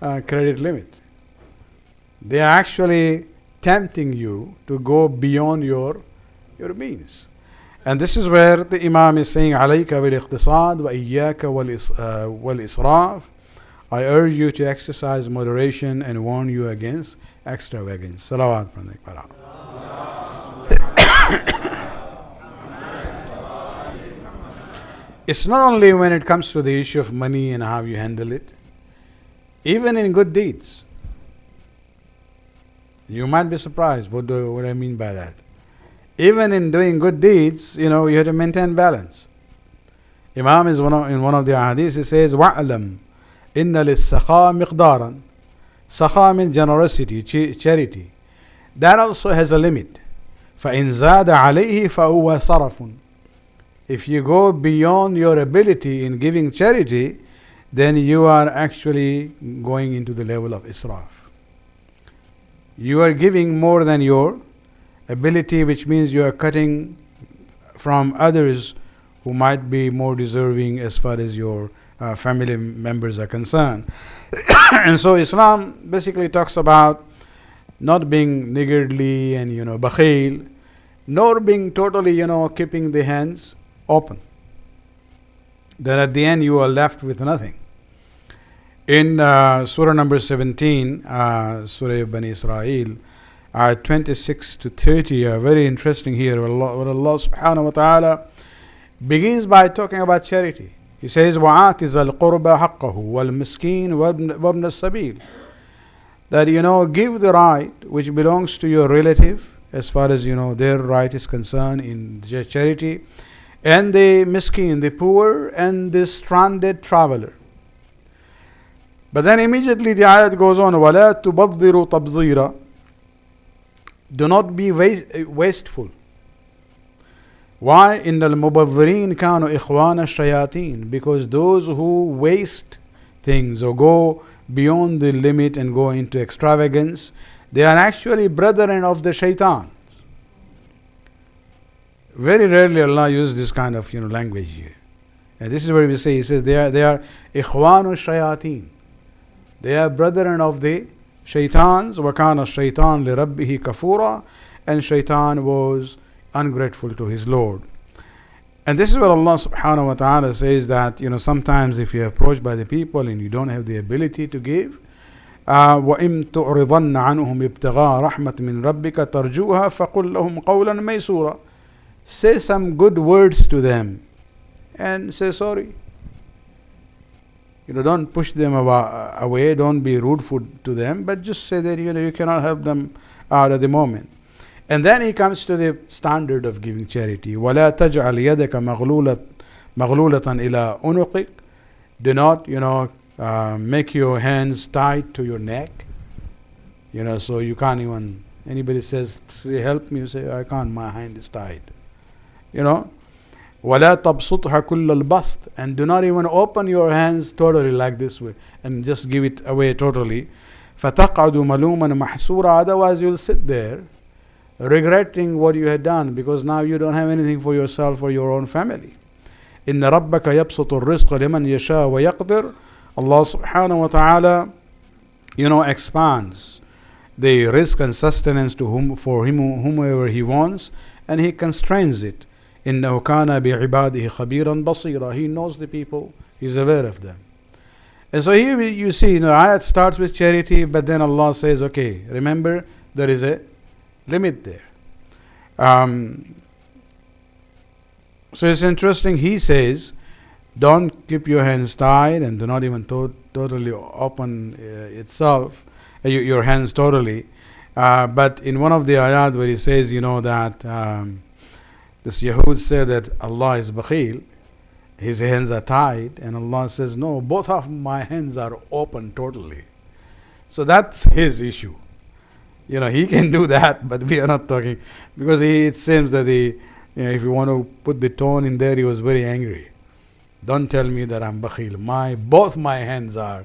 credit limit. They are actually tempting you to go beyond your means. And this is where the Imam is saying, عَلَيْكَ بِالْإِقْتِصَادِ وَإِيَّاكَ وَالْإِسْرَافِ. I urge you to exercise moderation and warn you against extravagance. Salawat. It's not only when it comes to the issue of money and how you handle it, even in good deeds. You might be surprised what I mean by that. Even in doing good deeds, you have to maintain balance. Imam is in one of the hadiths, he says, وَعْلَمْ إِنَّ لِلسَّخَاء مِقْدَارًا. Sakha means generosity, charity. That also has a limit. فَإِنْ زَادَ عَلَيْهِ فَهُوَ صَرَفٌ. If you go beyond your ability in giving charity, then you are actually going into the level of israf. You are giving more than your ability, which means you are cutting from others who might be more deserving as far as your family members are concerned. And so Islam basically talks about not being niggardly and bakhil, nor being totally keeping the hands open. Then at the end you are left with nothing. In Surah number 17, Surah Bani Israel, 26 to 30 are very interesting here. Where Allah subhanahu wa ta'ala begins by talking about charity. He says, وَآتِ ذَا الْقُرْبَ حَقَّهُ وَالْمِسْكِينَ وَابْنَ السَّبِيلِ. That, give the right which belongs to your relative, as far as, their right is concerned in charity, and the miskin, the poor, and the stranded traveler. But then immediately the ayat goes on, وَلَا تُبَذِّرُوا تَبْذِيرًا. Do not be wasteful. Why? إِنَّ الْمُبَذِّرِينَ كَانُوا إِخْوَانَ الشَّيَاطِينَ. Because those who waste things or go beyond the limit and go into extravagance, they are actually brethren of the shaitan. Very rarely Allah uses this kind of language here. And this is where we say, He says they are إِخْوَانُ الشَّيَاطِينَ. They are brethren of the shaitans. وَكَانَ الشَّيْطَانُ لِرَبِّهِ كَفُورًا. And shaitan was ungrateful to his Lord. And this is where Allah subhanahu wa ta'ala says that, sometimes if you're approached by the people and you don't have the ability to give, وَإِمْ تُعْرِضَنَّ عَنْهُمْ ابْتِغَاءَ رَحْمَةٍ مِّن رَبِّكَ تَرْجُوهَا فَقُلْ لَهُمْ قَوْلًا مَيْسُورًا. Say some good words to them and say sorry. Don't push them away, don't be rude to them, but just say that you cannot help them out at the moment. And then he comes to the standard of giving charity. وَلَا تَجْعَلْ يَدَكَ مَغْلُولَةً إِلَىٰ أُنُقِكَ. Do not, make your hands tight to your neck. So you can't even, anybody says, help me, you say, I can't, my hand is tied. وَلَا تَبْسُطْهَا كُلَّ الْبَسْطِ. And do not even open your hands totally like this way and just give it away totally. فَتَقْعُدُ مَلُومًا مَحْسُورًا. Otherwise you'll sit there regretting what you had done, because now you don't have anything for yourself or your own family. إِنَّ رَبَّكَ يَبْسُطُ الرِّزْقَ لِمَنْ يَشَاءُ وَيَقْدِرُ. Allah subhanahu wa ta'ala, expands the risk and sustenance to whomever He wants, and He constrains it. إِنَّهُ كَانَ بِعِبَادِهِ خَبِيرًا بَصِيرًا. He knows the people, He's aware of them. And so here you see, ayat starts with charity, but then Allah says, okay, remember, there is a limit there. So it's interesting. He says, don't keep your hands tied and do not even totally open your hands totally. But in one of the ayat where he says, that this Yahud said that Allah is bakhil, his hands are tied, and Allah says, no, both of my hands are open totally. So that's his issue. He can do that, but we are not talking, because it seems that if you want to put the tone in there, he was very angry. Don't tell me that I'm bakhil. Both my hands are,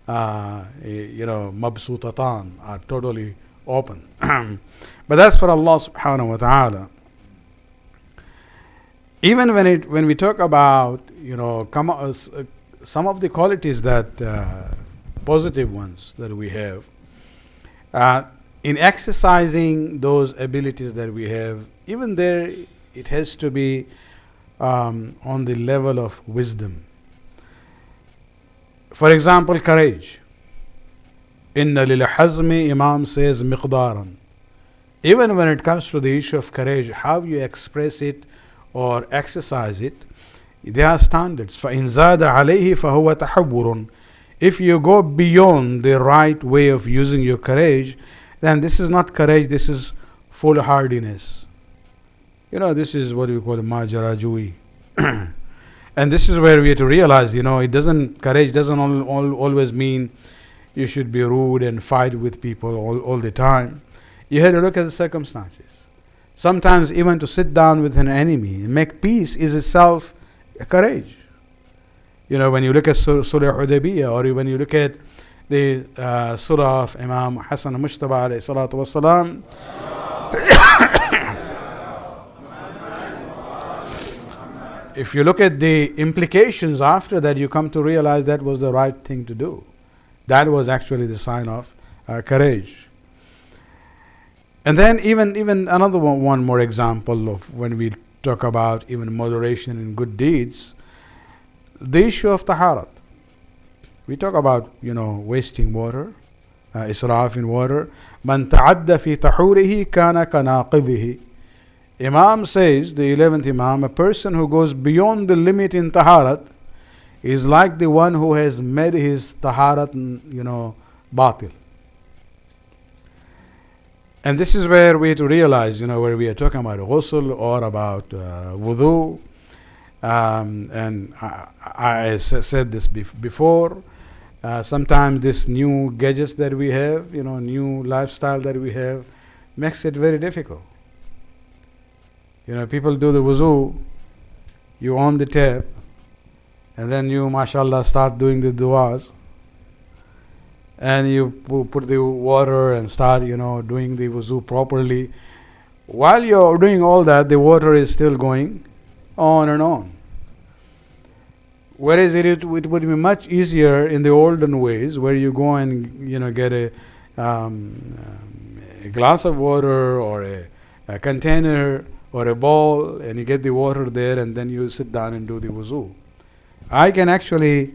mabsutatan, are totally open. But that's for Allah subhanahu wa ta'ala. Even when we talk about, some of the qualities that, positive ones that we have, in exercising those abilities that we have, even there, it has to be on the level of wisdom. For example, courage. Inna lil hazmi, Imam says, miqdaran. Even when it comes to the issue of courage, how you express it or exercise it, there are standards. فَإِنْ زَادَ عَلَيْهِ فَهُوَ تَحَوُّرٌ. If you go beyond the right way of using your courage, then this is not courage, this is foolhardiness. This is what we call majarajui. And this is where we have to realize, courage doesn't always mean you should be rude and fight with people all the time. You have to look at the circumstances. Sometimes even to sit down with an enemy and make peace is itself a courage. When you look at Surah Hudaybiyah, or when you look at the Surah of Imam Hassan Mushtaba alayhi salatu wasalam, if you look at the implications after that, you come to realize that was the right thing to do. That was actually the sign of courage. And then even another one more example of when we talk about even moderation in good deeds, the issue of taharat. We talk about, wasting water, israf in water. Man ta'adda fi tahurihi kana kanaqidhihi. Imam says, the 11th Imam, a person who goes beyond the limit in taharat is like the one who has made his taharat, batil. And this is where we have to realize, where we are talking about ghusl or about wudu. And I said this before. Sometimes this new gadgets that we have, new lifestyle that we have, makes it very difficult. People do the wuzu, you on the tap, and then you, mashallah, start doing the du'as, and you put the water and start, doing the wuzu properly. While you're doing all that, the water is still going on and on. Whereas it would be much easier in the olden ways, where you go and get a glass of water or a container or a bowl, and you get the water there, and then you sit down and do the wuzu. I can actually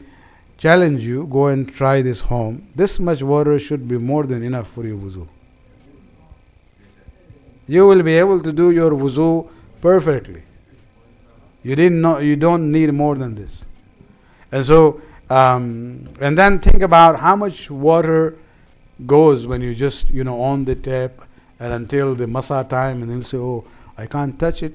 challenge you, go and try this home. This much water should be more than enough for your wuzu. You will be able to do your wuzu perfectly. You don't need more than this. And so, and then think about how much water goes when you just, on the tap and until the masa time, and then say, oh, I can't touch it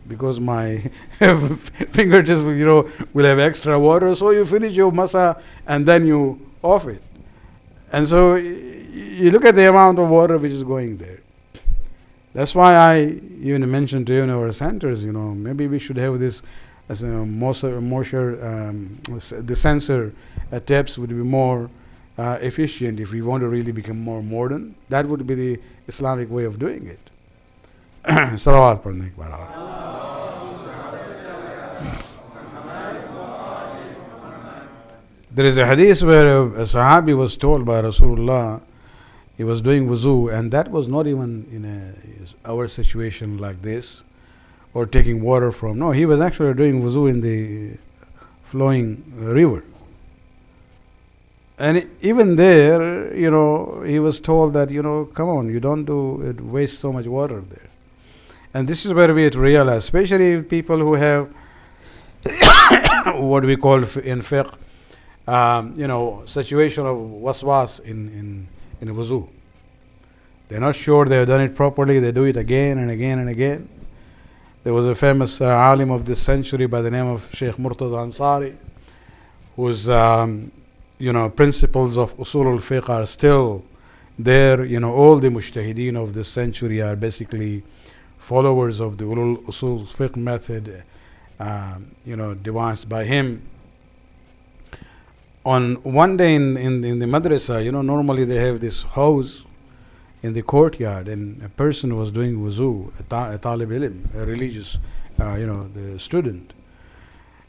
because my fingertips, will have extra water. So you finish your masa and then you off it. And so you look at the amount of water which is going there. That's why I even mentioned to you in our centers, maybe we should have this as a the sensor taps would be more efficient if we want to really become more modern. That would be the Islamic way of doing it. Salawat padne ke baad. There is a hadith where a Sahabi was told by Rasulullah, he was doing wuzu, and that was not even in our situation like this, or taking water from. No, he was actually doing wuzu in the flowing river. And even there, he was told that, come on, you don't waste so much water there. And this is where we have to realize, especially people who have what we call in fiqh, situation of waswas in wuzu. They're not sure they have done it properly. They do it again and again and again. There was a famous alim of this century by the name of Sheikh Murtaza Ansari, whose principles of usul al-fiqh are still there. All the mujtahideen of this century are basically followers of the usul fiqh method, devised by him. On one day in the madrasa, normally they have this house in the courtyard, and a person was doing wuzu, a talib ilm, a religious, the student.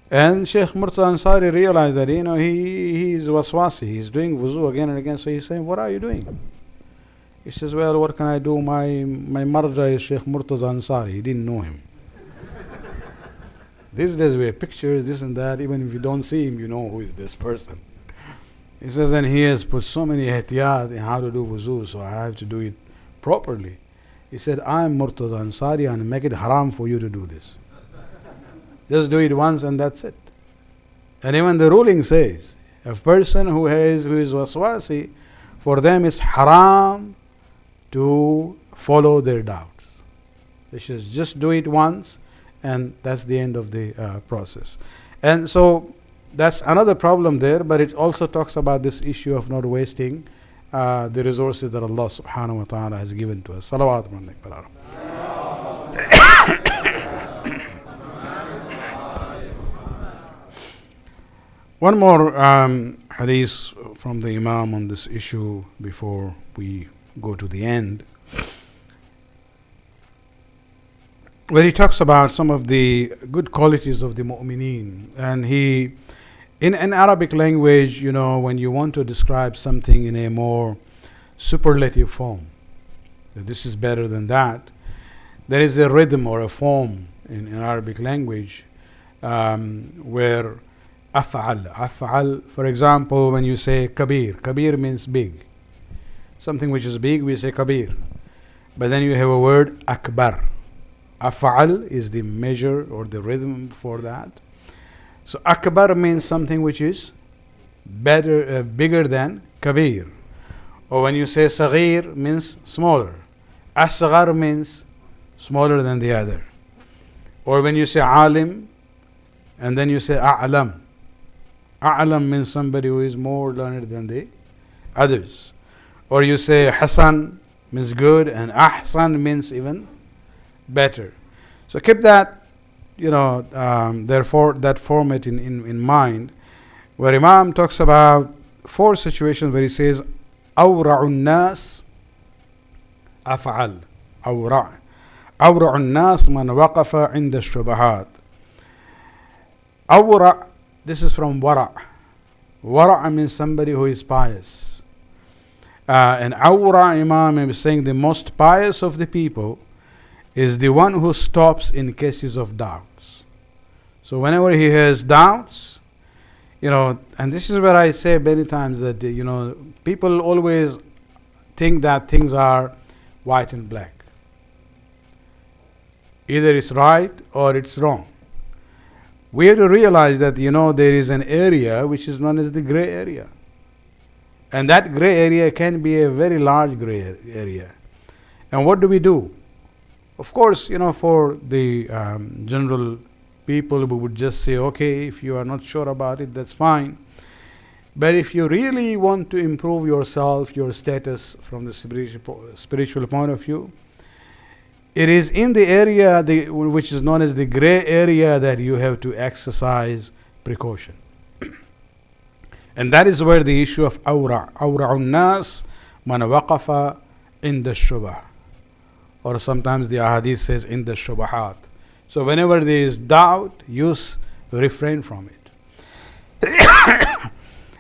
And Sheikh Murtaza Ansari realized that, he's waswasi, he's doing wuzu again and again. So he's saying, what are you doing? He says, well, what can I do? My marja is Sheikh Murtaza Ansari. He didn't know him. These days we have pictures, this and that. Even if you don't see him, you know who is this person. He says, and he has put so many ihtiyat in how to do wuzu, so I have to do it properly. He said, I'm Murtaza Ansari, and make it haram for you to do this. Just do it once and that's it. And even the ruling says, a person who is waswasi, for them it's haram to follow their doubts. They should just do it once, and that's the end of the process. And so that's another problem there, but it also talks about this issue of not wasting the resources that Allah subhanahu wa ta'ala has given to us. Salawat. One more hadith from the Imam on this issue before we go to the end, where he talks about some of the good qualities of the mu'mineen. And he, in Arabic language, when you want to describe something in a more superlative form, that this is better than that, there is a rhythm or a form in Arabic language where af'al, for example, when you say kabir means big. Something which is big, we say kabir. But then you have a word akbar. Af'al is the measure or the rhythm for that. So akbar means something which is better, bigger than kabir. Or when you say saghir means smaller. Asghar means smaller than the other. Or when you say alim and then you say a'lam. A'lam means somebody who is more learned than the others. Or you say hasan means good and ahsan means even better. So keep that, therefore that format in mind, where Imam talks about 4 situations where he says awra'un nas af'al. awra'un nas man waqafa inda shubahat. Awra', this is from wara'. Wara' means somebody who is pious. And awra', Imam is saying the most pious of the people is the one who stops in cases of doubts. So whenever he has doubts, and this is where I say many times that, people always think that things are white and black. Either it's right or it's wrong. We have to realize that, there is an area which is known as the gray area. And that gray area can be a very large gray area. And what do? Of course, for the general people, we would just say, okay, if you are not sure about it, that's fine. But if you really want to improve yourself, your status from the spiritual point of view, it is in the area which is known as the gray area that you have to exercise precaution. And that is where the issue of awra'un nas man waqafa inda shubah. Or sometimes the ahadith says in the shubahat. So whenever there is doubt, you refrain from it.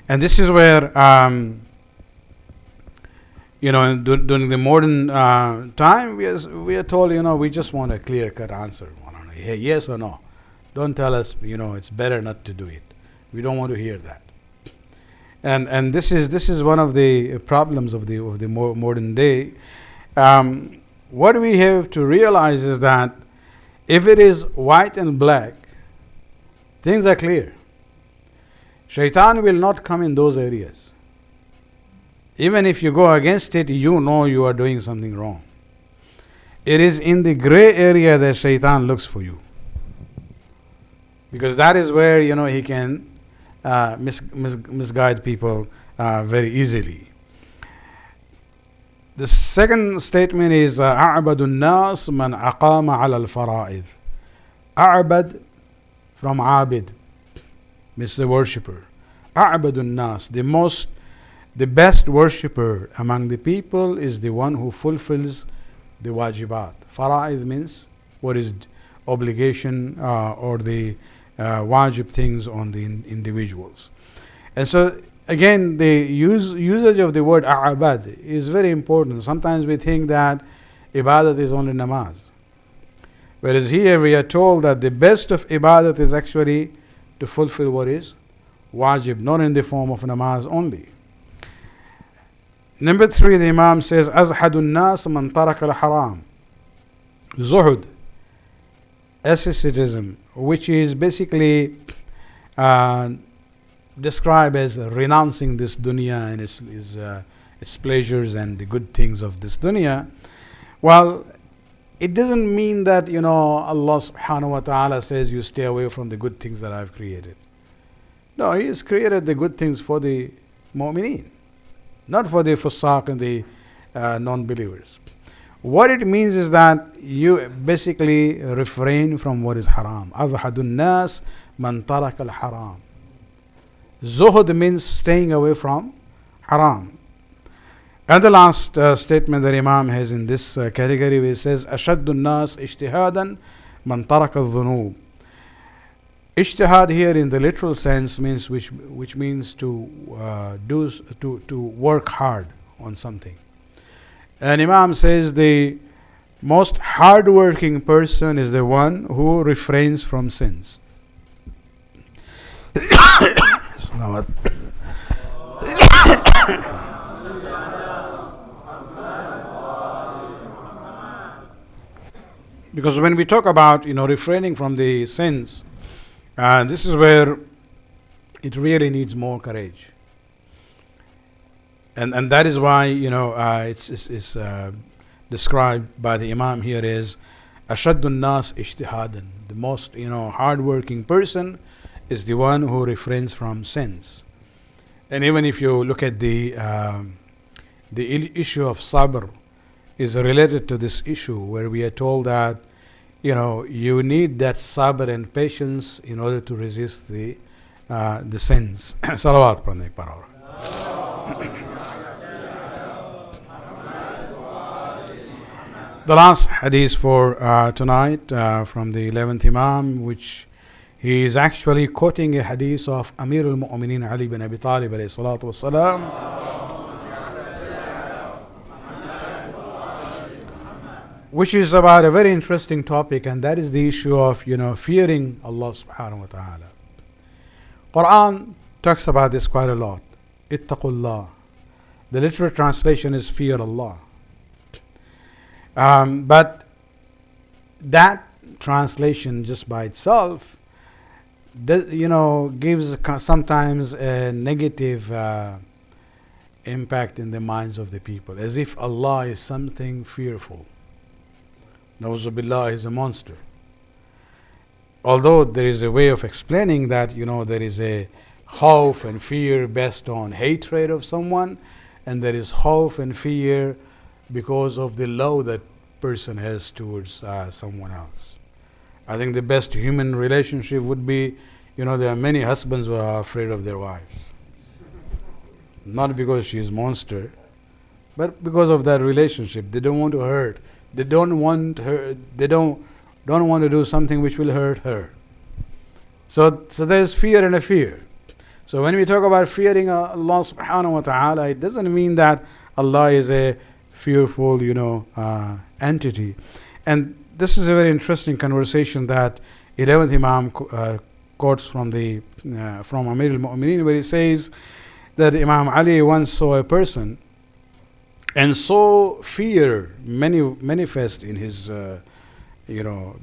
And this is where, during the modern time, we are told, we just want a clear-cut answer. Hey, yes or no. Don't tell us, it's better not to do it. We don't want to hear that. And this is one of the problems of the modern day. What we have to realize is that if it is white and black, things are clear. Shaitan will not come in those areas. Even if you go against it, you know you are doing something wrong. It is in the gray area that Shaitan looks for you. Because that is where, he can misguide people very easily. The second statement is أعبد الناس من أقام على الفرائض. أعبد from عابد means the worshipper. أعبد الناس, the best worshipper among the people is the one who fulfills the wajibat. Fara'id means what is obligation or the wajib things on the individuals. And so again, the usage of the word a'abad is very important. Sometimes we think that ibadat is only namaz. Whereas here we are told that the best of ibadat is actually to fulfill what is wajib, not in the form of namaz only. Number 3, the Imam says, Azhadun nas man taraka al-haram. Zuhud, asceticism, which is basically described as renouncing this dunya and its pleasures and the good things of this dunya. Well, it doesn't mean that, Allah subhanahu wa ta'ala says you stay away from the good things that I've created. No, He has created the good things for the mu'mineen, not for the fusaq and the non-believers. What it means is that you basically refrain from what is haram. Azhadun nas man taraka al-haram. Zuhud means staying away from haram. And the last statement that Imam has in this category, where he says, Ashaddun nas ijtihadan man taraka al-dhunub. Ijtihad here in the literal sense means which means to work hard on something. And Imam says the most hard-working person is the one who refrains from sins. Because when we talk about, refraining from the sins, this is where it really needs more courage. And that is why, it's described by the Imam here as Ashaddun Nas Ijtihadan. The most, hardworking person is the one who refrains from sins. And even if you look at the issue of sabr, is related to this issue where we are told that, you need that sabr and patience in order to resist the sins. Salawat pranne par. The last hadith for tonight from the 11th Imam, which he is actually quoting a hadith of Amir al-Mu'mineen Ali bin Abi Talib alayhi salatu wassalam, which is about a very interesting topic, and that is the issue of, fearing Allah subhanahu wa ta'ala. Quran talks about this quite a lot. Ittaqullah. The literal translation is fear Allah. But that translation just by itself, gives sometimes a negative impact in the minds of the people, as if Allah is something fearful. Nawzu billah, is a monster. Although there is a way of explaining that, there is a khawf and fear based on hatred of someone, and there is khawf and fear because of the love that person has towards someone else. I think the best human relationship would be, there are many husbands who are afraid of their wives. Not because she is a monster, but because of that relationship. They don't want to hurt. They don't want her. They don't want to do something which will hurt her. So there's fear and a fear. So when we talk about fearing Allah subhanahu wa ta'ala, it doesn't mean that Allah is a fearful, entity. And this is a very interesting conversation that 11th Imam quotes from Amir al-Mu'mineen, where he says that Imam Ali once saw a person and saw fear manifest in his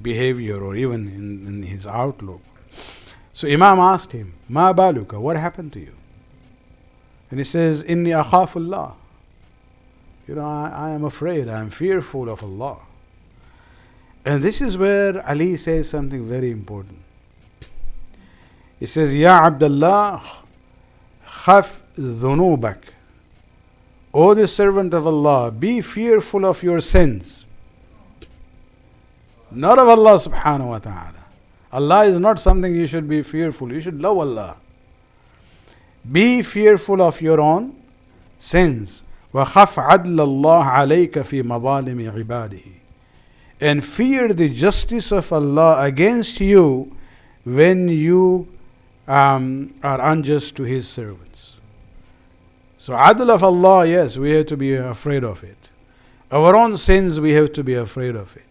behavior, or even in his outlook. So Imam asked him, Ma baluka, what happened to you? And he says, Inni akhafullah. I am afraid, I am fearful of Allah. And this is where Ali says something very important. He says, Ya Abdullah, khaf dhunubak. O the servant of Allah, be fearful of your sins. Not of Allah subhanahu wa ta'ala. Allah is not something you should be fearful. You should love Allah. Be fearful of your own sins. وَخَفْ عَدْلَ اللَّهِ عَلَيْكَ فِي مَظَالِمِ عِبَادِهِ. And fear the justice of Allah against you when you are unjust to His servants. So adl of Allah, yes, we have to be afraid of it. Our own sins, we have to be afraid of it.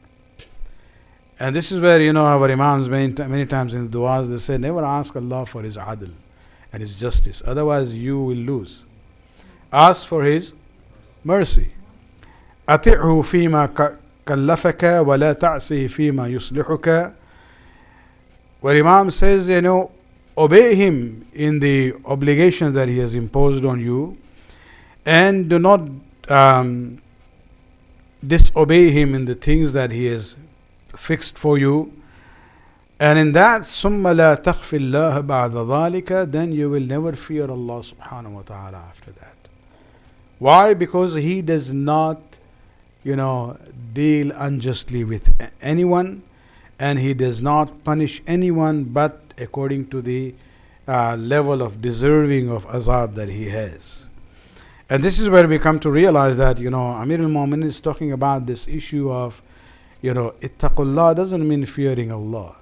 And this is where, our Imams many times in the du'as, they say, never ask Allah for His adl and His justice. Otherwise, you will lose. Ask for His mercy. أطعه فيما كلفك ولا تعصه فيما يصلحك. Where Imam says, obey him in the obligation that he has imposed on you, and do not disobey him in the things that he has fixed for you. And in that, ثم لا تخف الله بعد ذلك, then you will never fear Allah subhanahu wa ta'ala after that. Why? Because He does not, deal unjustly with anyone, and He does not punish anyone but according to the level of deserving of azab that he has. And this is where we come to realize that, Amir al-Mu'minin is talking about this issue of, ittaqullah doesn't mean fearing Allah.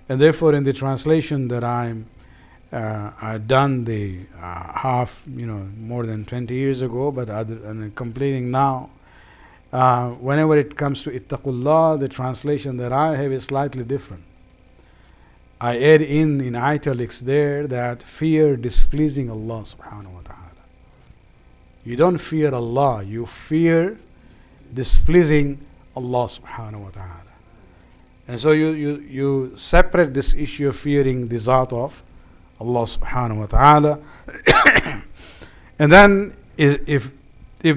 And therefore, in the translation that I've done the half, more than 20 years ago, but and completing now, whenever it comes to ittaqullah, the translation that I have is slightly different. I add in italics there that fear displeasing Allah subhanahu wa ta'ala. You don't fear Allah, you fear displeasing Allah subhanahu wa ta'ala. And so you separate this issue of fearing the Zat of Allah subhanahu wa ta'ala. And then if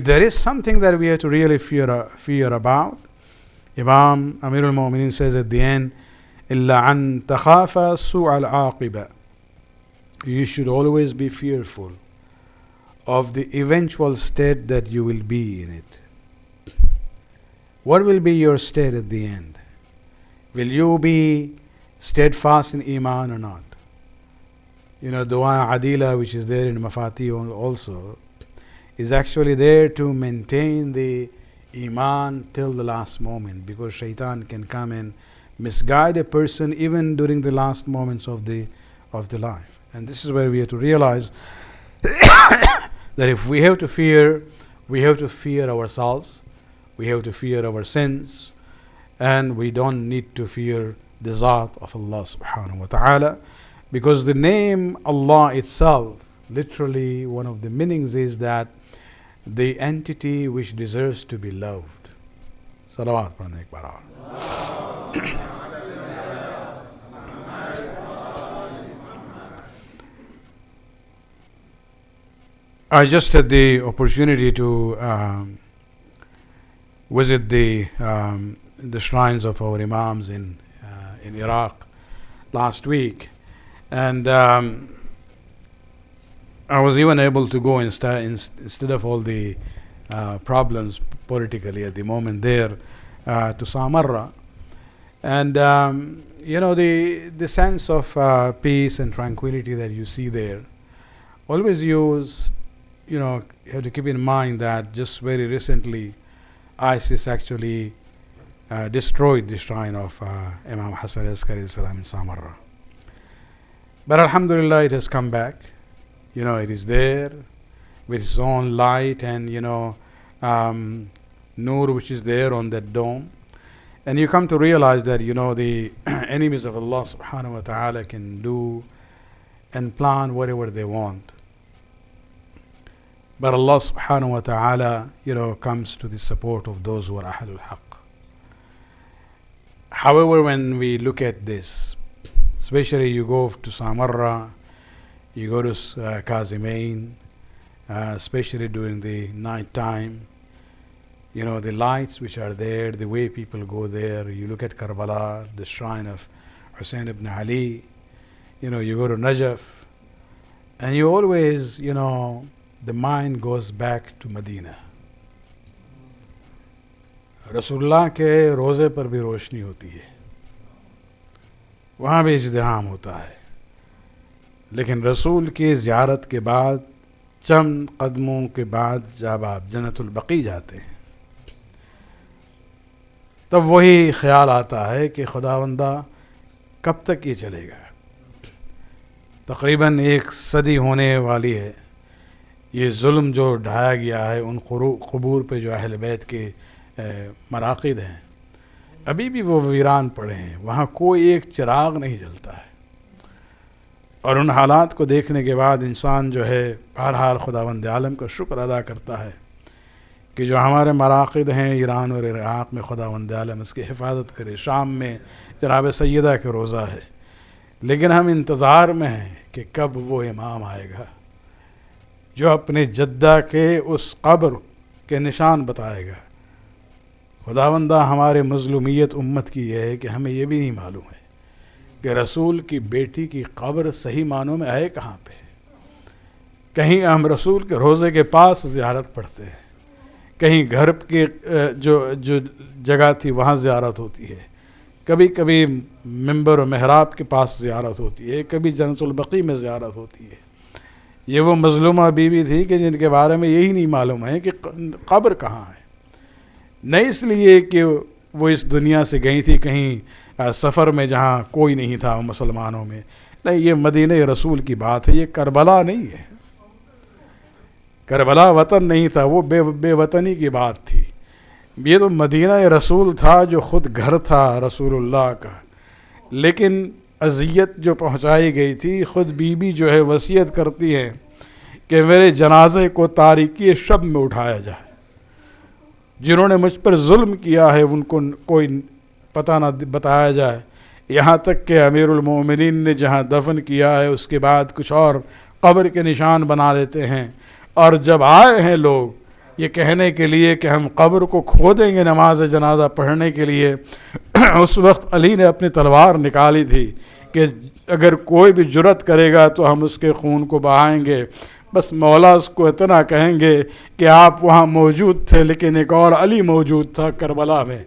there is something that we have to really fear about, Imam Amirul Mu'mineen says at the end, إِلَّا أَن تَخَافَ سُوءَ الْعَاقِبَةِ. You should always be fearful of the eventual state that you will be in it. What will be your state at the end? Will you be steadfast in Iman or not? You know, Dua Adila, which is there in Mafati also, is actually there to maintain the Iman till the last moment, because Shaitan can come and misguide a person even during the last moments of the life. And this is where we have to realize that if we have to fear ourselves, we have to fear our sins, and we don't need to fear the Zat of Allah subhanahu wa ta'ala, because the name Allah itself, literally one of the meanings is that the entity which deserves to be loved. Salawat padhne ek baar aur. I just had the opportunity to visit the shrines of our Imams in Iraq last week, and I was even able to go instead of all the problems politically at the moment there to Samarra, and you know, the sense of peace and tranquility that you see there. Always you have to keep in mind that just very recently ISIS actually destroyed the shrine of Imam Hassan Askari in Samarra. But Alhamdulillah, it has come back. You know, it is there with its own light and, nur which is there on that dome. And you come to realize that, the enemies of Allah subhanahu wa ta'ala can do and plan whatever they want. But Allah subhanahu wa ta'ala, comes to the support of those who are Ahlul Haqq. However, when we look at this, especially you go to Samarra, you go to Kazimain, especially during the night time, the lights which are there, the way people go there. You look at Karbala, the shrine of Hussein ibn Ali, you go to Najaf, and you always, the mind goes back to Medina. रसूलुल्लाह के रोज़े पर भी रोशनी होती है, वहाँ भी इज्तिहाम होता है, लेकिन रसूल की ज़ियारत के बाद चंद कदमों के बाद जब आप जन्नतुल बकी जाते हैं, तब वही ख्याल आता है कि खुदावंदा कब तक ये चलेगा। तकरीबन 1 सदी होने वाली है ये जुल्म जो ढाया गया है उन क़ुबूर पे जो अहल बैत के मराक़िद हैं, अभी भी वो वीरान पड़े हैं, वहाँ कोई एक चिराग नहीं जलता है। और उन हालात को देखने के बाद इंसान जो है बहरहाल खुदावंद आलम का शुक्र अदा करता है कि जो हमारे मराक़िद हैं ईरान और इराक़ में, खुदावंद आलम उसकी हिफाजत करे। शाम में जनाब सैयदा के रोज़ा है, लेकिन हम इंतज़ार में हैं कि कब वो इमाम आएगा जो अपने जद्दा के उस कब्र के निशान बताएगा। खुदावंदा हमारे मज़लूमियत उम्मत की यह है कि हमें ये भी नहीं मालूम है कि रसूल की बेटी की कब्र सही मानों में है कहाँ पे। कहीं हम रसूल के रोज़े के पास ज़ियारत पढ़ते हैं, कहीं घर के जो जगह थी वहाँ ज़ियारत होती है, कभी कभी मिंबर और महराब के पास ज़ियारत होती है, कभी जन्नतुल बकी में ज़ियारत होती है। ये वो मज़लूमा बीवी थी कि जिनके बारे में यही नहीं मालूम है कि कब्र कहाँ है। नहीं इसलिए कि वो इस दुनिया से गई थी कहीं सफ़र में जहाँ कोई नहीं था मुसलमानों में, नहीं, ये मदीने रसूल की बात है, ये करबला नहीं है। करबला वतन नहीं था, वो बेवतनी की बात थी। ये तो मदीना रसूल था जो ख़ुद घर था रसूलुल्लाह का, लेकिन अज़ियत जो पहुँचाई गई थी, ख़ुद बीबी जो है वसीयत करती है कि मेरे जनाजे को तारीकी शब में उठाया जाए। जिन्होंने मुझ पर जुल्म किया है उनको कोई पता ना बताया जाए। यहाँ तक कि अमीरुल मोमिनीन ने जहाँ दफन किया है उसके बाद कुछ और कब्र के निशान बना लेते हैं। और जब आए हैं लोग ये कहने के लिए कि हम कब्र को खोदेंगे नमाज जनाजा पढ़ने के लिए, उस वक्त अली ने अपनी तलवार निकाली थी कि अगर कोई भी जुर्रत करेगा तो हम उसके खून को बहाएंगे। बस मौला उसको इतना कहेंगे कि आप वहाँ मौजूद थे, लेकिन एक और अली मौजूद था करबला में,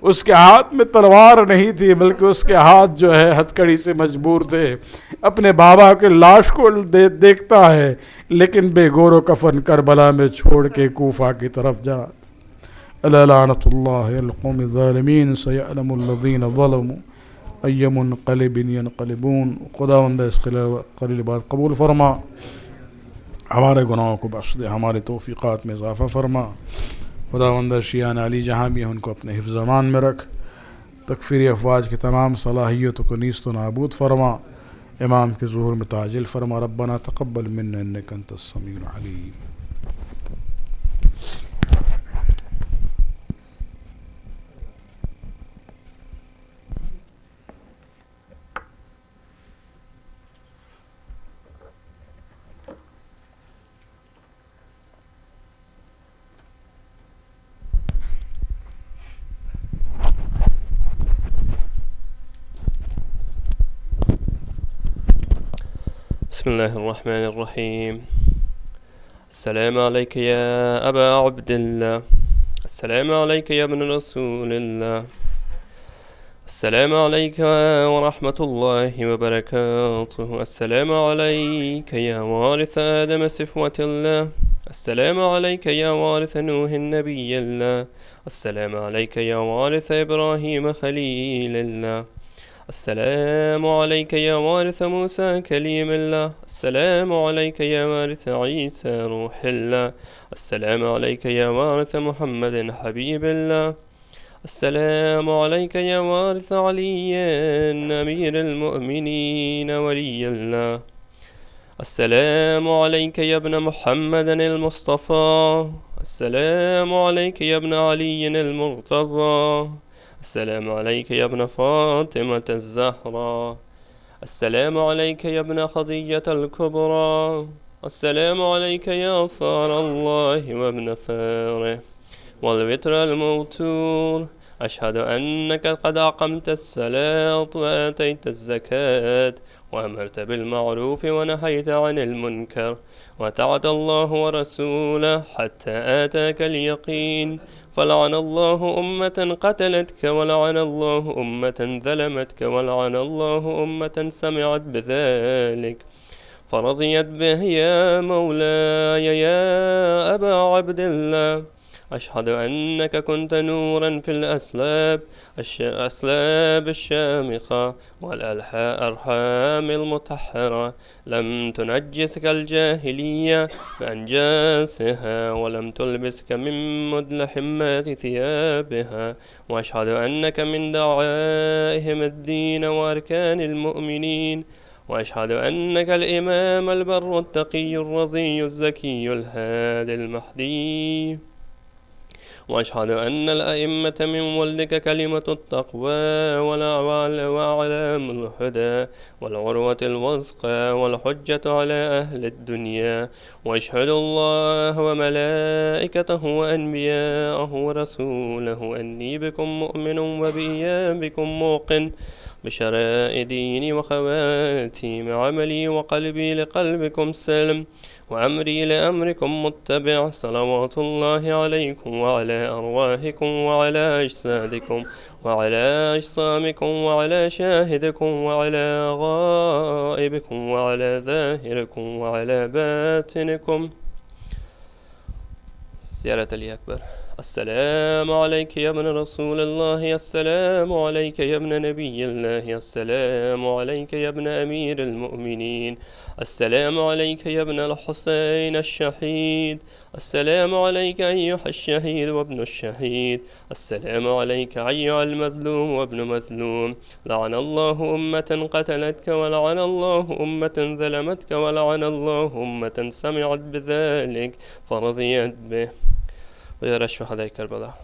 उसके हाथ में तलवार नहीं थी बल्कि उसके हाथ जो है हथकड़ी से मजबूर थे। अपने बाबा के लाश को देखता है लेकिन बेगोरो कफन करबला में छोड़ के कूफा की तरफ जा। अला लानतुल्लाहि अल कौमिज़ ज़ालिमीन सयअलमुल लज़ीना ज़लमू अय्य मुनक़लिबिन यनक़लिबून। खुदावंद इस क़लील बात कबूल फरमा, हमारे गुनाहों को बख्श दे, हमारे तौफ़ीक़ात में इज़ाफ़ा फरमा। खुदावंद शियान अली जहाँ भी हैं उनको अपने हिफ्ज़ अमान में रख, तकफ़ीरी अफ़वाज की तमाम सलाहियतों को नीस्त नाबूद फरमा, इमाम के ज़ुहूर में ताजिल फरमा। रब्बना तक़ब्बल मिन्ना इन्नका अंतस समीउल अलीम। بسم الله الرحمن الرحيم. السلام عليك يا أبا عبد الله، السلام عليك يا ابن رسول الله، السلام عليك ورحمة الله وبركاته، السلام عليك يا وارث آدم صفوة الله، السلام عليك يا وارث نوح النبي الله، السلام عليك يا وارث إبراهيم خليل الله، السلام عليك يا وارث موسى كليم الله، السلام عليك يا وارث عيسى روح الله، السلام عليك يا وارث محمد حبيب الله، السلام عليك يا وارث علي أمير المؤمنين ولي الله، السلام عليك يا ابن محمد المصطفى، السلام عليك يا ابن علي المرتضى، السلام عليك يا ابن فاطمة الزهراء، السلام عليك يا ابن خديجة الكبرى، السلام عليك يا ثار الله وابن ثاره والوتر الموتور، أشهد أنك قد أقمت الصلاة وآتيت الزكاة وأمرت بالمعروف ونهيت عن المنكر وطاعت الله ورسوله حتى آتاك اليقين، فلعن الله أمة قتلتك ولعن الله أمة ظلمتك ولعن الله أمة سمعت بذلك فرضيت به يا مولاي يا أبا عبد الله. أشهد أنك كنت نورا في الأسلاب الشامخة والأرحام المطهرة، لم تنجسك الجاهلية بأنجاسها ولم تلبسك من مدلحمات ثيابها، وأشهد أنك من دعائهم الدين وأركان المؤمنين، وأشهد أنك الإمام البر التقي الرضي الزكي الهادي المهدي، وأشهد أن الأئمة من ولدك كلمة التقوى وأعلام الهدى والعروة الوثقى والحجة على أهل الدنيا، وأشهد الله وملائكته وأنبياءه ورسوله أني بكم مؤمن وبإيابكم موقن بشرائع ديني وخواتيم عملي وقلبي لقلبكم سلم وأمري لأمركم متبع، صلوات الله عليكم وعلى أرواحكم وعلى أجسادكم وعلى أجسامكم وعلى شاهدكم وعلى غائبكم وعلى ظاهركم وعلى باتنكم. سيارة الأكبر. السلام عليك يا ابن رسول الله، السلام عليك يا ابن نبي الله، السلام عليك يا ابن أمير المؤمنين، السلام عليك يا ابن الحسين الشهيد، السلام عليك أيها الشهيد وابن الشهيد، السلام عليك أيها المظلوم وابن مظلوم، لعن الله أمة قتلتك ولعن الله أمة ظلمتك ولعن الله أمة سمعت بذلك فرضيت به، ويرى الشهداء كربلاء.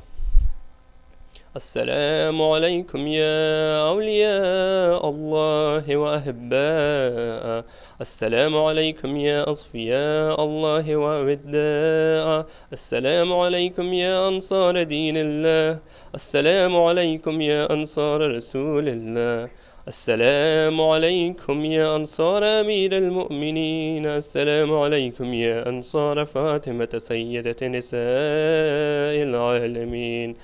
السلام عليكم يا أولياء الله وأحباء. السلام عليكم يا أصفياء الله وأوداء. السلام عليكم يا أنصار دين الله. السلام عليكم يا أنصار رسول الله. السلام عليكم يا أنصار أمير المؤمنين. السلام عليكم يا أنصار فاطمة سيدة نساء العالمين.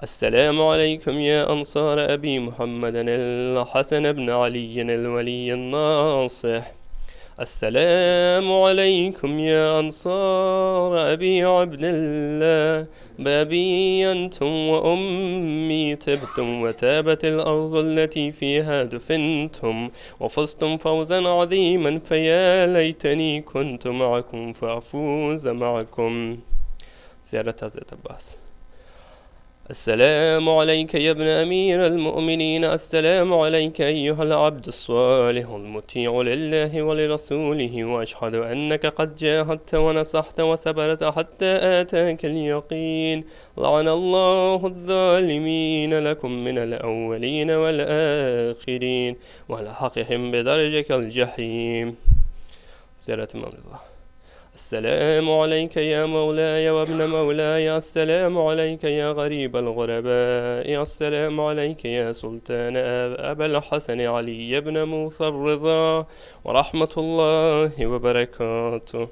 السلام عليكم يا أنصار أبي محمد الحسن بن علي الولي الناصح. السلام عليكم يا أنصار أبي عبد الله. بأبي أنتم وأمي تبتم وتابت الأرض التي فيها دفنتم وفزتم فوزا عظيما، فيا ليتني كنت معكم فأفوز معكم. زيارة حضرت عباس. السلام عليك يا ابن أمير المؤمنين. السلام عليك أيها العبد الصالح المطيع لله ولرسوله، وأشهد أنك قد جاهدت ونصحت وصبرت حتى آتاك اليقين. لعن الله الظالمين لكم من الأولين والآخرين، ولحقهم بدرجك الجحيم. سيرة من الله. السلام عليك يا مولاي وابن مولاي. السلام عليك يا غريب الغرباء. السلام عليك يا سلطان أبا الحسن علي بن موسى الرضا، ورحمة الله وبركاته.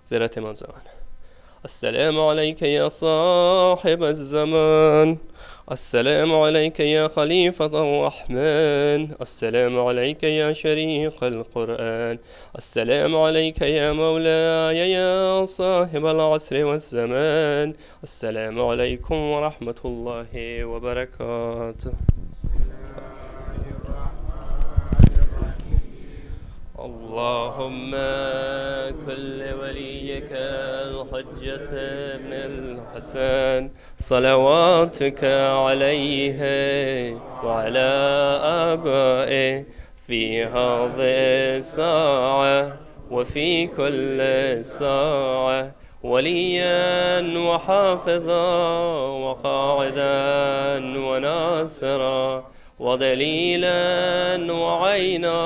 زيارة من زمان. السلام عليك يا صاحب الزمان. السلام عليك يا خليفة الرحمن. السلام عليك يا شريك القرآن. السلام عليك يا مولاي يا صاحب العصر والزمان. السلام عليكم ورحمة الله وبركاته. اللهم كل وليك الحجة بن الحسن صلواتك عليه وعلى آبائه في هذه الساعة وفي كل ساعة، وليا وحافظا وقاعدا وناصرا ودليلا وعينا،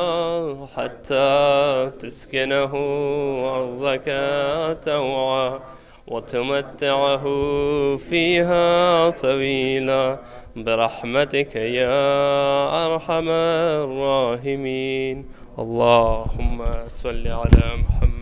حتى تسكنه أرضك توعا وتمتعه فيها طويلا برحمتك يا أرحم الراحمين. اللهم صل على محمد.